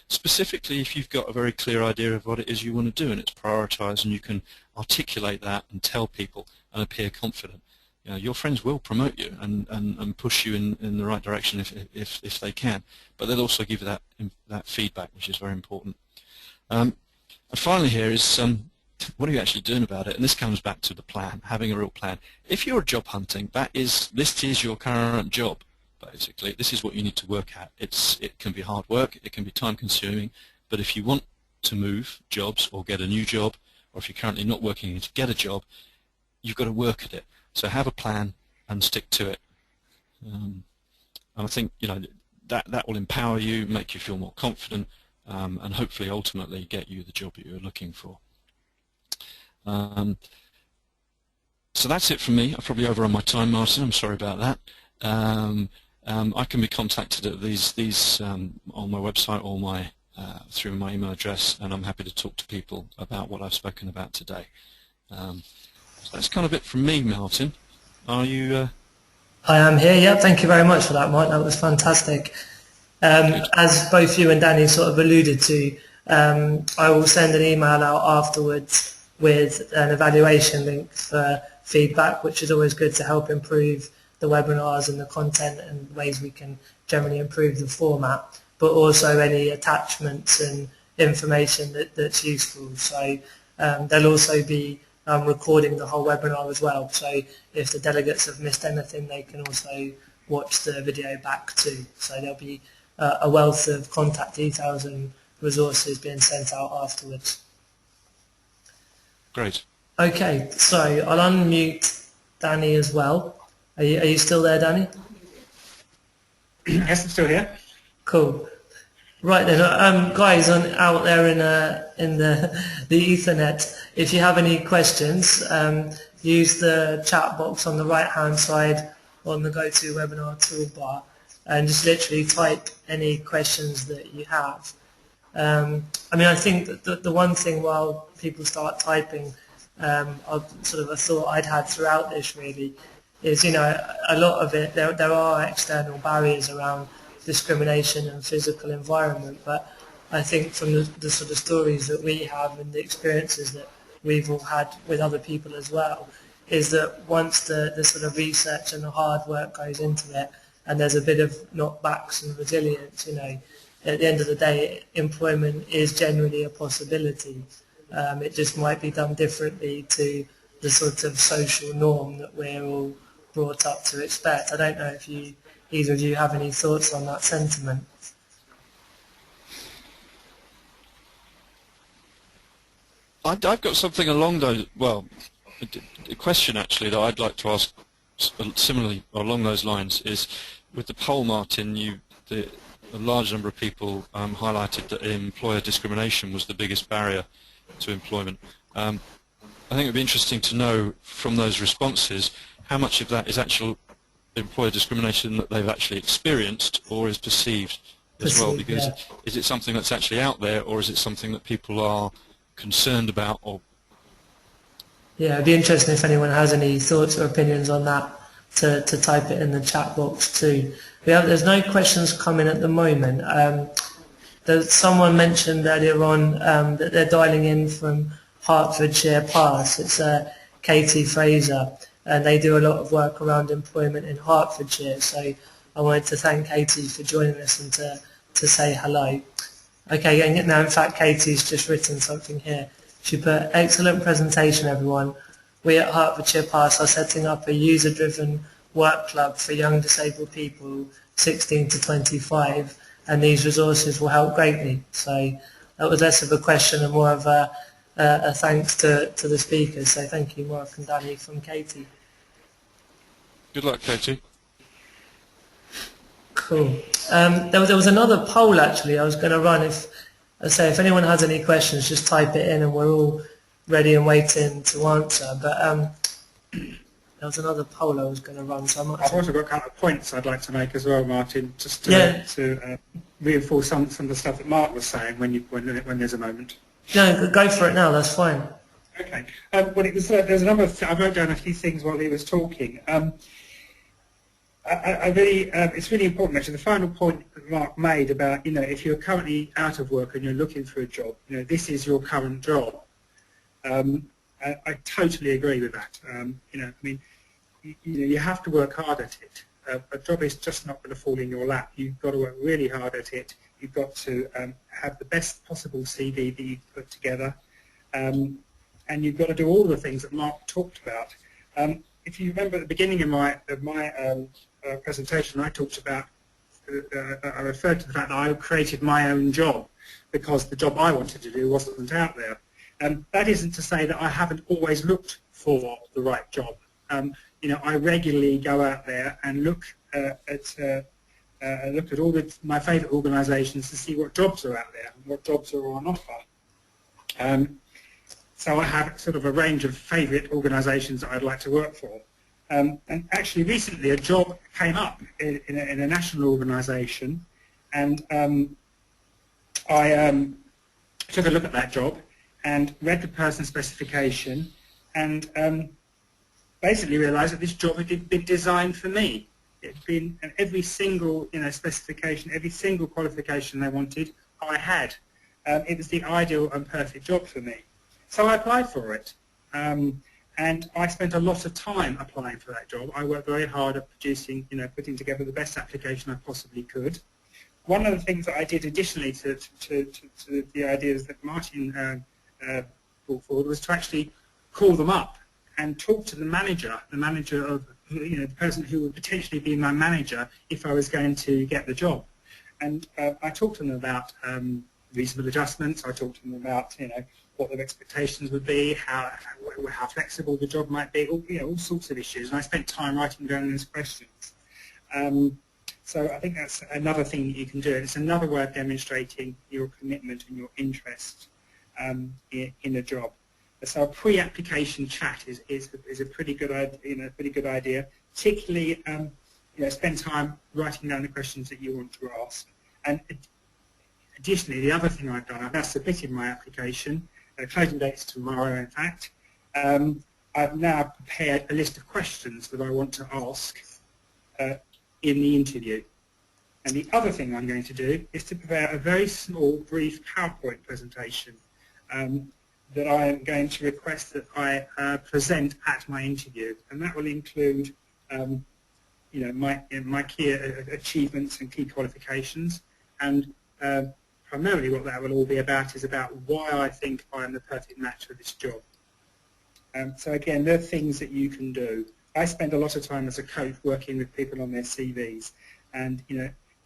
Specifically if you've got a very clear idea of what it is you want to do and it's prioritized and you can articulate that and tell people and appear confident. You know, your friends will promote you and push you in the right direction if they can, but they'll also give you that feedback, which is very important. And finally here is what are you actually doing about it? And this comes back to the plan, having a real plan. If you're job hunting, this is your current job, basically. This is what you need to work at. It can be hard work, it can be time consuming, but if you want to move jobs or get a new job, or if you're currently not working to get a job, you've got to work at it. So have a plan and stick to it. And I think, you know, that will empower you, make you feel more confident, and hopefully ultimately get you the job that you're looking for. So that's it from me. I'm probably over on my time, Martin. I'm sorry about that. I can be contacted at these on my website or through my email address, and I'm happy to talk to people about what I've spoken about today. So that's kind of it from me, Martin. Are you? I am here. Yeah, thank you very much for that, Mike. That was fantastic. As both you and Danny sort of alluded to, I will send an email out afterwards with an evaluation link for feedback, which is always good to help improve the webinars and the content and ways we can generally improve the format, but also any attachments and information that's useful. So they'll also be recording the whole webinar as well. So if the delegates have missed anything, they can also watch the video back too. So there'll be a wealth of contact details and resources being sent out afterwards. Great. Okay, so I'll unmute Danny as well. Are you still there, Danny? Yes, I'm still here. Cool. Right then, guys out there in the Ethernet, if you have any questions, use the chat box on the right-hand side on the GoToWebinar toolbar, and just literally type any questions that you have. I mean, I think that the one thing while people start typing, sort of a thought I'd had throughout this really is, you know, a lot of it, there are external barriers around discrimination and physical environment, but I think from the sort of stories that we have and the experiences that we've all had with other people as well, is that once the sort of research and the hard work goes into it, and there's a bit of knockbacks and resilience, you know, at the end of the day, employment is generally a possibility. It just might be done differently to the sort of social norm that we're all brought up to expect. I don't know if either of you have any thoughts on that sentiment. I've got something along those, well, a question actually that I'd like to ask similarly along those lines is, with the poll, Martin, a large number of people highlighted that employer discrimination was the biggest barrier to employment. I think it would be interesting to know from those responses how much of that is actual employer discrimination that they've actually experienced or is perceived as well, because yeah. Is it something that's actually out there, or is it something that people are concerned about? Or Yeah, it'd be interesting if anyone has any thoughts or opinions on that to type it in the chat box too. There's no questions coming at the moment. Someone mentioned earlier on that they're dialing in from Hertfordshire Pass. It's Katie Fraser, and they do a lot of work around employment in Hertfordshire. So I wanted to thank Katie for joining us and to say hello. Okay, and now in fact Katie's just written something here. She put, excellent presentation everyone. We at Hertfordshire Pass are setting up a user-driven work club for young disabled people 16 to 25, and these resources will help greatly. So that was less of a question and more of a thanks to the speakers. So thank you, Mark and Danny, from Katie. good luck, Katie. Cool. There was another poll actually I was going to run. If anyone has any questions, just type it in and we're all ready and waiting to answer. But there was another poll I was going to run. So I've also got a couple of points I'd like to make as well, Martin, just to reinforce some of the stuff that Mark was saying when there's a moment. No, go for it now. That's fine. Okay. Well, there's a number of. I wrote down a few things while he was talking. It's really important actually. The final point that Mark made about, you know, if you're currently out of work and you're looking for a job, you know, this is your current job. I totally agree with that. You know, I mean, you have to work hard at it. A job is just not going to fall in your lap. You've got to work really hard at it. You've got to have the best possible CV that you put together, and you've got to do all the things that Mark talked about. If you remember at the beginning of my presentation, I talked about, I referred to the fact that I created my own job because the job I wanted to do wasn't out there. That isn't to say that I haven't always looked for the right job. You know, I regularly go out there and look at all my favourite organisations to see what jobs are out there and what jobs are on offer. So I have sort of a range of favourite organisations that I'd like to work for. And actually recently a job came up in a national organisation, and I took a look at that job and read the person's specification, and basically realised that this job had been designed for me. It had been every single specification, every single qualification they wanted, I had. It was the ideal and perfect job for me. So I applied for it. And I spent a lot of time applying for that job. I worked very hard at producing, putting together the best application I possibly could. One of the things that I did additionally to the ideas that Martin brought forward was to actually call them up and talk to the manager of, the person who would potentially be my manager if I was going to get the job. And I talked to them about reasonable adjustments. I talked to them about, what their expectations would be, how flexible the job might be, all sorts of issues. And I spent time writing down those questions. So I think that's another thing that you can do. It's another way of demonstrating your commitment and your interest in a job. So a pre-application chat is a pretty good idea. Particularly, spend time writing down the questions that you want to ask. And additionally, the other thing I've done, I've now submitted my application. Closing date's tomorrow, in fact. I've now prepared a list of questions that I want to ask in the interview. And the other thing I'm going to do is to prepare a very small, brief PowerPoint presentation that I am going to request that I present at my interview. And that will include, my key achievements and key qualifications, and primarily what that will all be about is about why I think I am the perfect match for this job. So again, there are things that you can do. I spend a lot of time as a coach working with people on their CVs, and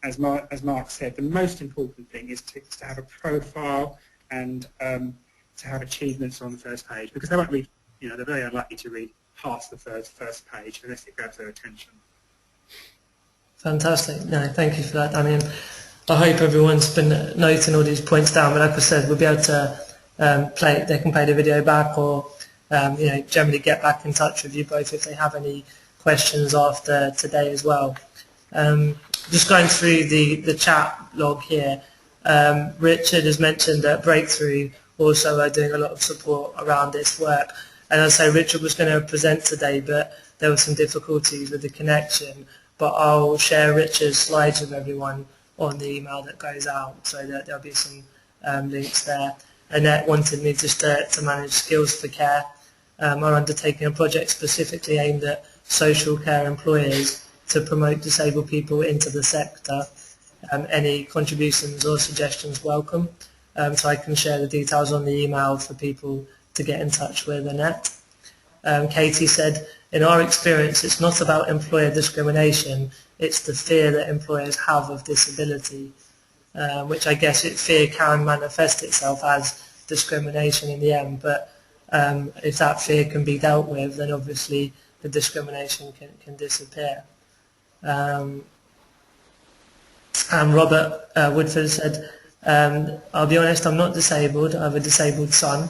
as Mark said, the most important thing is to have a profile and to have achievements on the first page, because they won't read, they're very unlikely to read past the first page unless it grabs their attention. Fantastic. No, thank you for that. I mean, I hope everyone's been noting all these points down, but like I said, we'll be able to they can play the video back, or generally get back in touch with you both if they have any questions after today as well. Just going through the chat log here, Richard has mentioned that Breakthrough also are doing a lot of support around this work. And as I say, Richard was going to present today, but there were some difficulties with the connection. But I'll share Richard's slides with everyone on the email that goes out, so that there'll be some links there. Annette wanted me just to manage Skills for Care. Are undertaking a project specifically aimed at social care employers to promote disabled people into the sector. Any contributions or suggestions welcome. So I can share the details on the email for people to get in touch with Annette. Katie said, in our experience, it's not about employer discrimination, it's the fear that employers have of disability, which I guess fear can manifest itself as discrimination in the end, but if that fear can be dealt with, then obviously the discrimination can disappear. And Robert Woodford said, I'll be honest, I'm not disabled, I have a disabled son.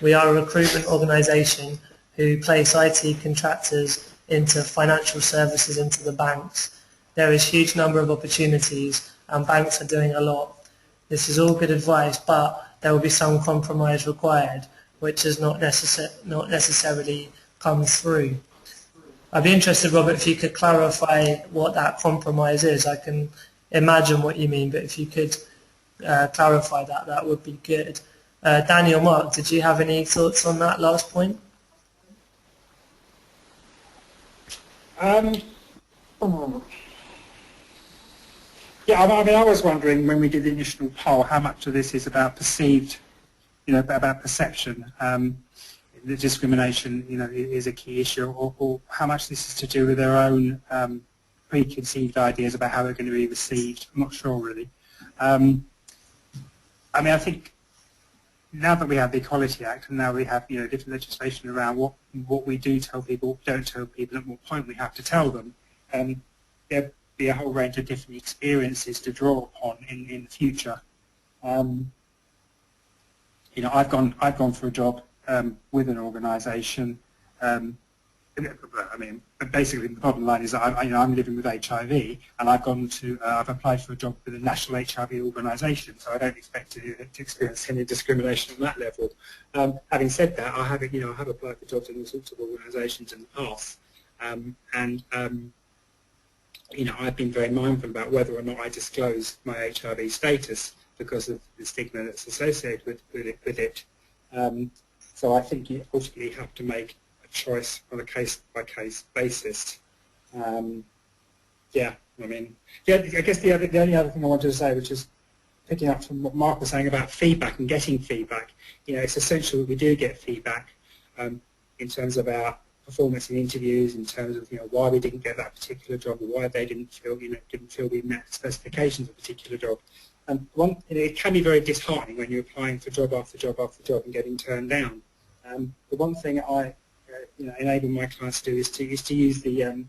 We are a recruitment organisation who place IT contractors into financial services, into the banks. There is a huge number of opportunities and banks are doing a lot. This is all good advice, but there will be some compromise required, which has not necessarily come through. I'd be interested, Robert, if you could clarify what that compromise is. I can imagine what you mean, but if you could clarify that, that would be good. Daniel, Mark, did you have any thoughts on that last point? Yeah, I mean, I was wondering when we did the initial poll how much of this is about perceived, about perception. The discrimination, is a key issue, or how much this is to do with their own preconceived ideas about how they're going to be received. I'm not sure really. I mean, I think now that we have the Equality Act and now we have different legislation around what we do tell people, don't tell people, at what point we have to tell them, there'll be a whole range of different experiences to draw upon in the future. I've gone for a job with an organisation. I mean, basically the bottom line is that I'm living with HIV, and I've applied for a job with a national HIV organisation, so I don't expect to experience any discrimination on that level. Having said that, I have applied for jobs in all sorts of organisations in the past, I've been very mindful about whether or not I disclose my HIV status because of the stigma that's associated with it. So I think you ultimately have to make a choice on a case-by-case basis. Yeah, I mean, yeah, I guess the only other thing I wanted to say, which is picking up from what Mark was saying about feedback and getting feedback, it's essential that we do get feedback in terms of our performance in interviews, in terms of why we didn't get that particular job, or why they didn't feel we met specifications of a particular job. And it can be very disheartening when you're applying for job after job after job and getting turned down. The one thing I enable my clients to do is to use the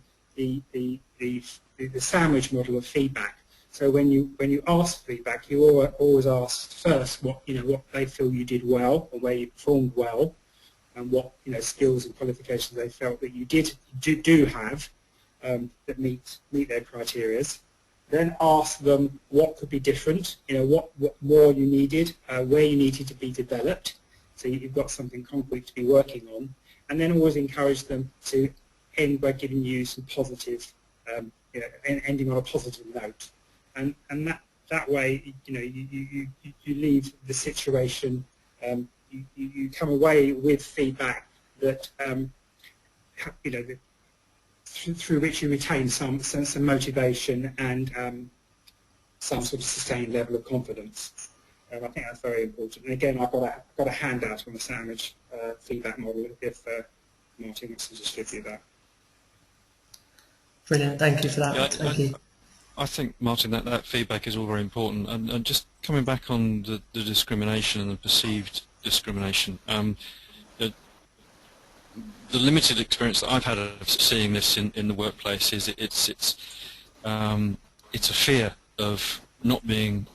sandwich model of feedback. So when you ask feedback, you always ask first what they feel you did well, or where you performed well, and what skills and qualifications they felt that you do have that meet their criteria. Then ask them what could be different, what more you needed, where you needed to be developed, so you've got something concrete to be working on, and then always encourage them to end by giving you some positive, ending on a positive note, and that way you leave the situation. You come away with feedback that through which you retain some sense of motivation and some sort of sustained level of confidence. I think that's very important. And again, I've got a handout on the sandwich feedback model if Martin wants to distribute that. Brilliant, thank you for that. Yeah, Thank you. I think, Martin, that feedback is all very important. And just coming back on the discrimination and the perceived discrimination, the limited experience that I've had of seeing this in the workplace is it's a fear of not being,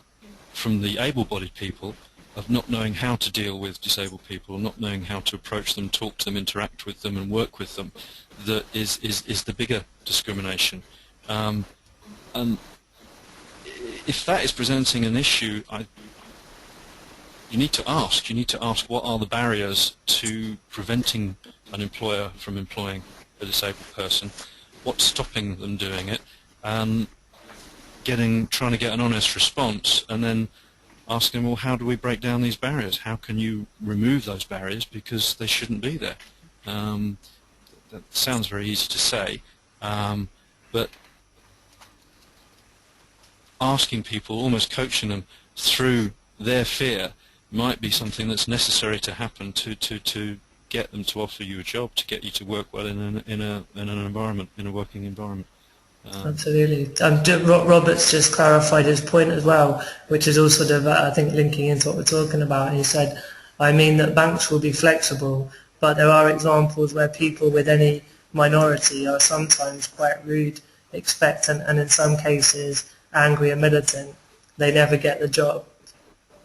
from the able-bodied people, of not knowing how to deal with disabled people, not knowing how to approach them, talk to them, interact with them, and work with them, that is the bigger discrimination. And if that is presenting an issue, you need to ask what are the barriers to preventing an employer from employing a disabled person, what's stopping them doing it, and trying to get an honest response, and then asking, well, how do we break down these barriers? How can you remove those barriers, because they shouldn't be there? That sounds very easy to say, but asking people, almost coaching them through their fear, might be something that's necessary to happen to get them to offer you a job, to get you to work well in an environment, in a working environment. Absolutely. Robert's just clarified his point as well, which is also I think linking into what we're talking about. He said, I mean that banks will be flexible, but there are examples where people with any minority are sometimes quite rude, expectant, and in some cases angry and militant. They never get the job.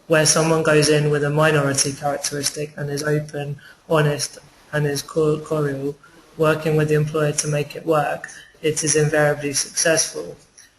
Where someone goes in with a minority characteristic and is open, honest, and is cordial, working with the employer to make it work, it is invariably successful.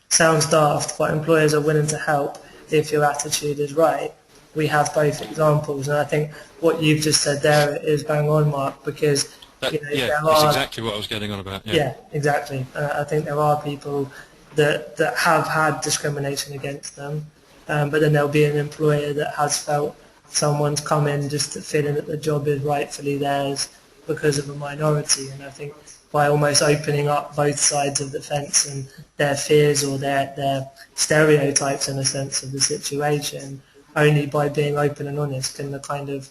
Sounds daft, but employers are willing to help if your attitude is right. We have both examples, and I think what you've just said there is bang on, Mark, because that's exactly what I was getting on about. Yeah, exactly. I think there are people that have had discrimination against them, but then there'll be an employer that has felt someone's come in just to feeling that the job is rightfully theirs because of a minority, and I think by almost opening up both sides of the fence and their fears or their stereotypes in a sense of the situation, only by being open and honest can the kind of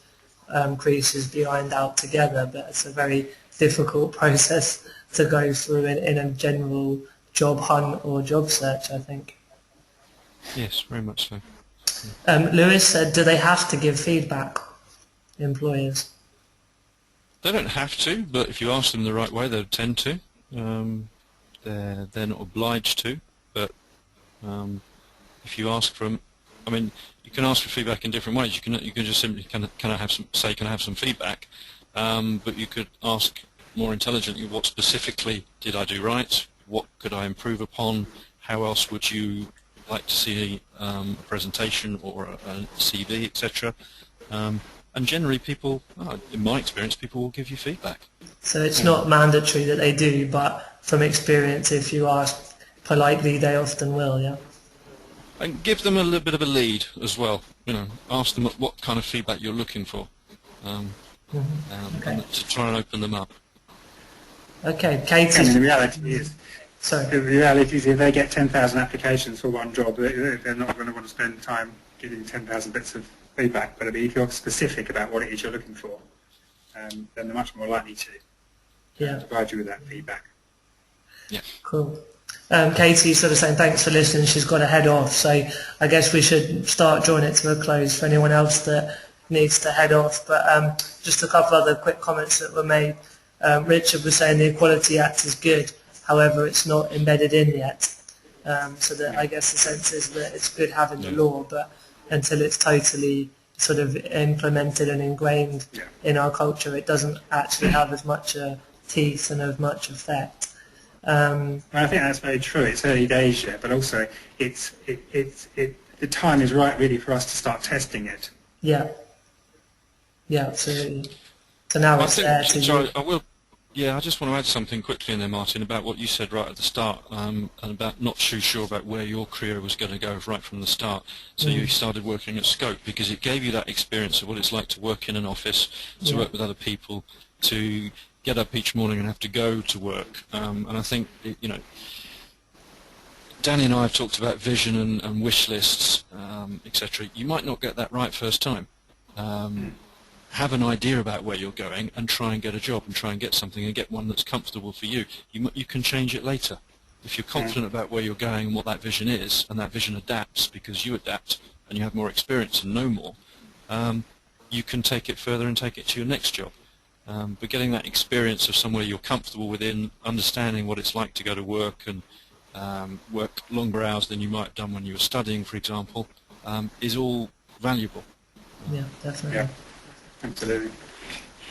creases be ironed out together. But it's a very difficult process to go through in a general job hunt or job search, I think. Yes, very much so. Lewis said, do they have to give feedback, employers? They don't have to, but if you ask them the right way, they'll tend to. They're not obliged to, but if you ask for them, I mean, you can ask for feedback in different ways. You can just simply can I have some feedback, but you could ask more intelligently, what specifically did I do right? What could I improve upon? How else would you like to see a presentation or a CV, etc. And generally people, in my experience, people will give you feedback. So it's not mandatory that they do, but from experience, if you ask politely, they often will, yeah? And give them a little bit of a lead as well. Ask them what kind of feedback you're looking for. Okay. and to try and open them up. Okay, Katie. I mean, the reality is, Sorry. the reality is if they get 10,000 applications for one job, they're not going to want to spend time giving 10,000 bits of feedback. But I mean, if you're specific about what it is you're looking for, then they're much more likely to provide you with that feedback. Yeah. Cool. Katie's sort of saying thanks for listening. She's got to head off, so I guess we should start drawing it to a close for anyone else that needs to head off. But just a couple other quick comments that were made. Richard was saying the Equality Act is good, however it's not embedded in yet. So that I guess the sense is that it's good having the law, but until it's totally sort of implemented and ingrained in our culture, it doesn't actually have as much teeth and as much effect. I think that's very true. It's early days yet, but also the time is right really for us to start testing it. Yeah. Yeah, absolutely. So now it's there to sorry, I will. Yeah, I just want to add something quickly in there, Martin, about what you said right at the start, and about not too sure about where your career was going to go right from the start. So you started working at Scope because it gave you that experience of what it's like to work in an office, to work with other people, to get up each morning and have to go to work. And I think, Danny and I have talked about vision and wish lists, etc. You might not get that right first time. Have an idea about where you're going and try and get a job and try and get something and get one that's comfortable for you. You can change it later. If you're confident about where you're going and what that vision is, and that vision adapts because you adapt and you have more experience and know more, you can take it further and take it to your next job. But getting that experience of somewhere you're comfortable within, understanding what it's like to go to work and work longer hours than you might have done when you were studying, for example, is all valuable. Yeah, definitely. Yeah. Absolutely.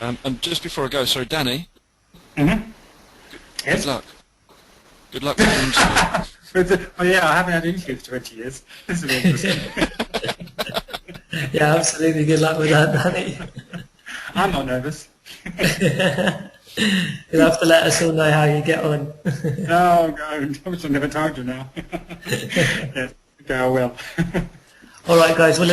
And just before I go, sorry, Danny. Mm-hmm. Good luck. Good luck with the interview. Oh yeah, I haven't had an interview for 20 years. This is interesting. Yeah, absolutely. Good luck with that, Danny. I'm not nervous. You'll have to let us all know how you get on. No, I've never told you now. Yes, okay, I will. All right, guys. Well,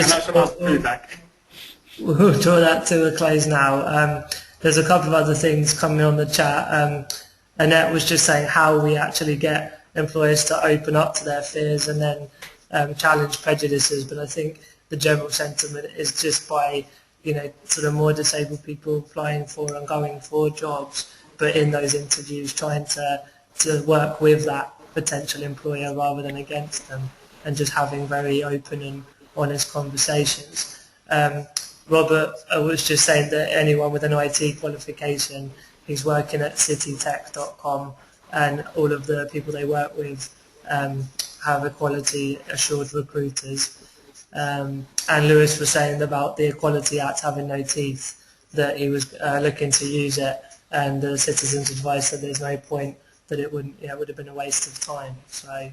we'll draw that to a close now. There's a couple of other things coming on the chat. Annette was just saying how we actually get employers to open up to their fears and then challenge prejudices. But I think the general sentiment is just by sort of more disabled people applying for and going for jobs, but in those interviews trying to work with that potential employer rather than against them, and just having very open and honest conversations. Robert was just saying that anyone with an IT qualification, he's working at citytech.com, and all of the people they work with have equality assured recruiters. And Lewis was saying about the Equality Act having no teeth, that he was looking to use it, and the citizens' advice that there's no point, that it would have been a waste of time. So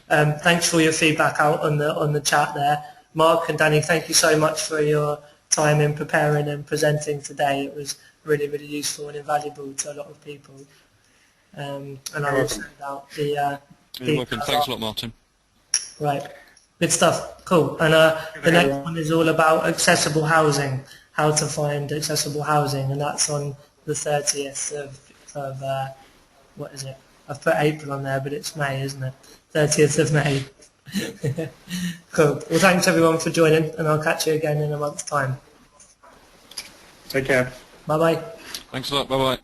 thanks for your feedback out on the chat there. Mark and Danny, thank you so much for your time in preparing and presenting today. It was really, really useful and invaluable to a lot of people. And I will send out the You're welcome. Thanks a lot, Martin. Right. Good stuff. Cool. And the next one is all about accessible housing, how to find accessible housing, and that's on the 30th of what is it? I've put April on there, but it's May, isn't it? 30th of May. Cool. Well, thanks everyone for joining, and I'll catch you again in a month's time. Take care. Bye-bye. Thanks a lot. Bye-bye.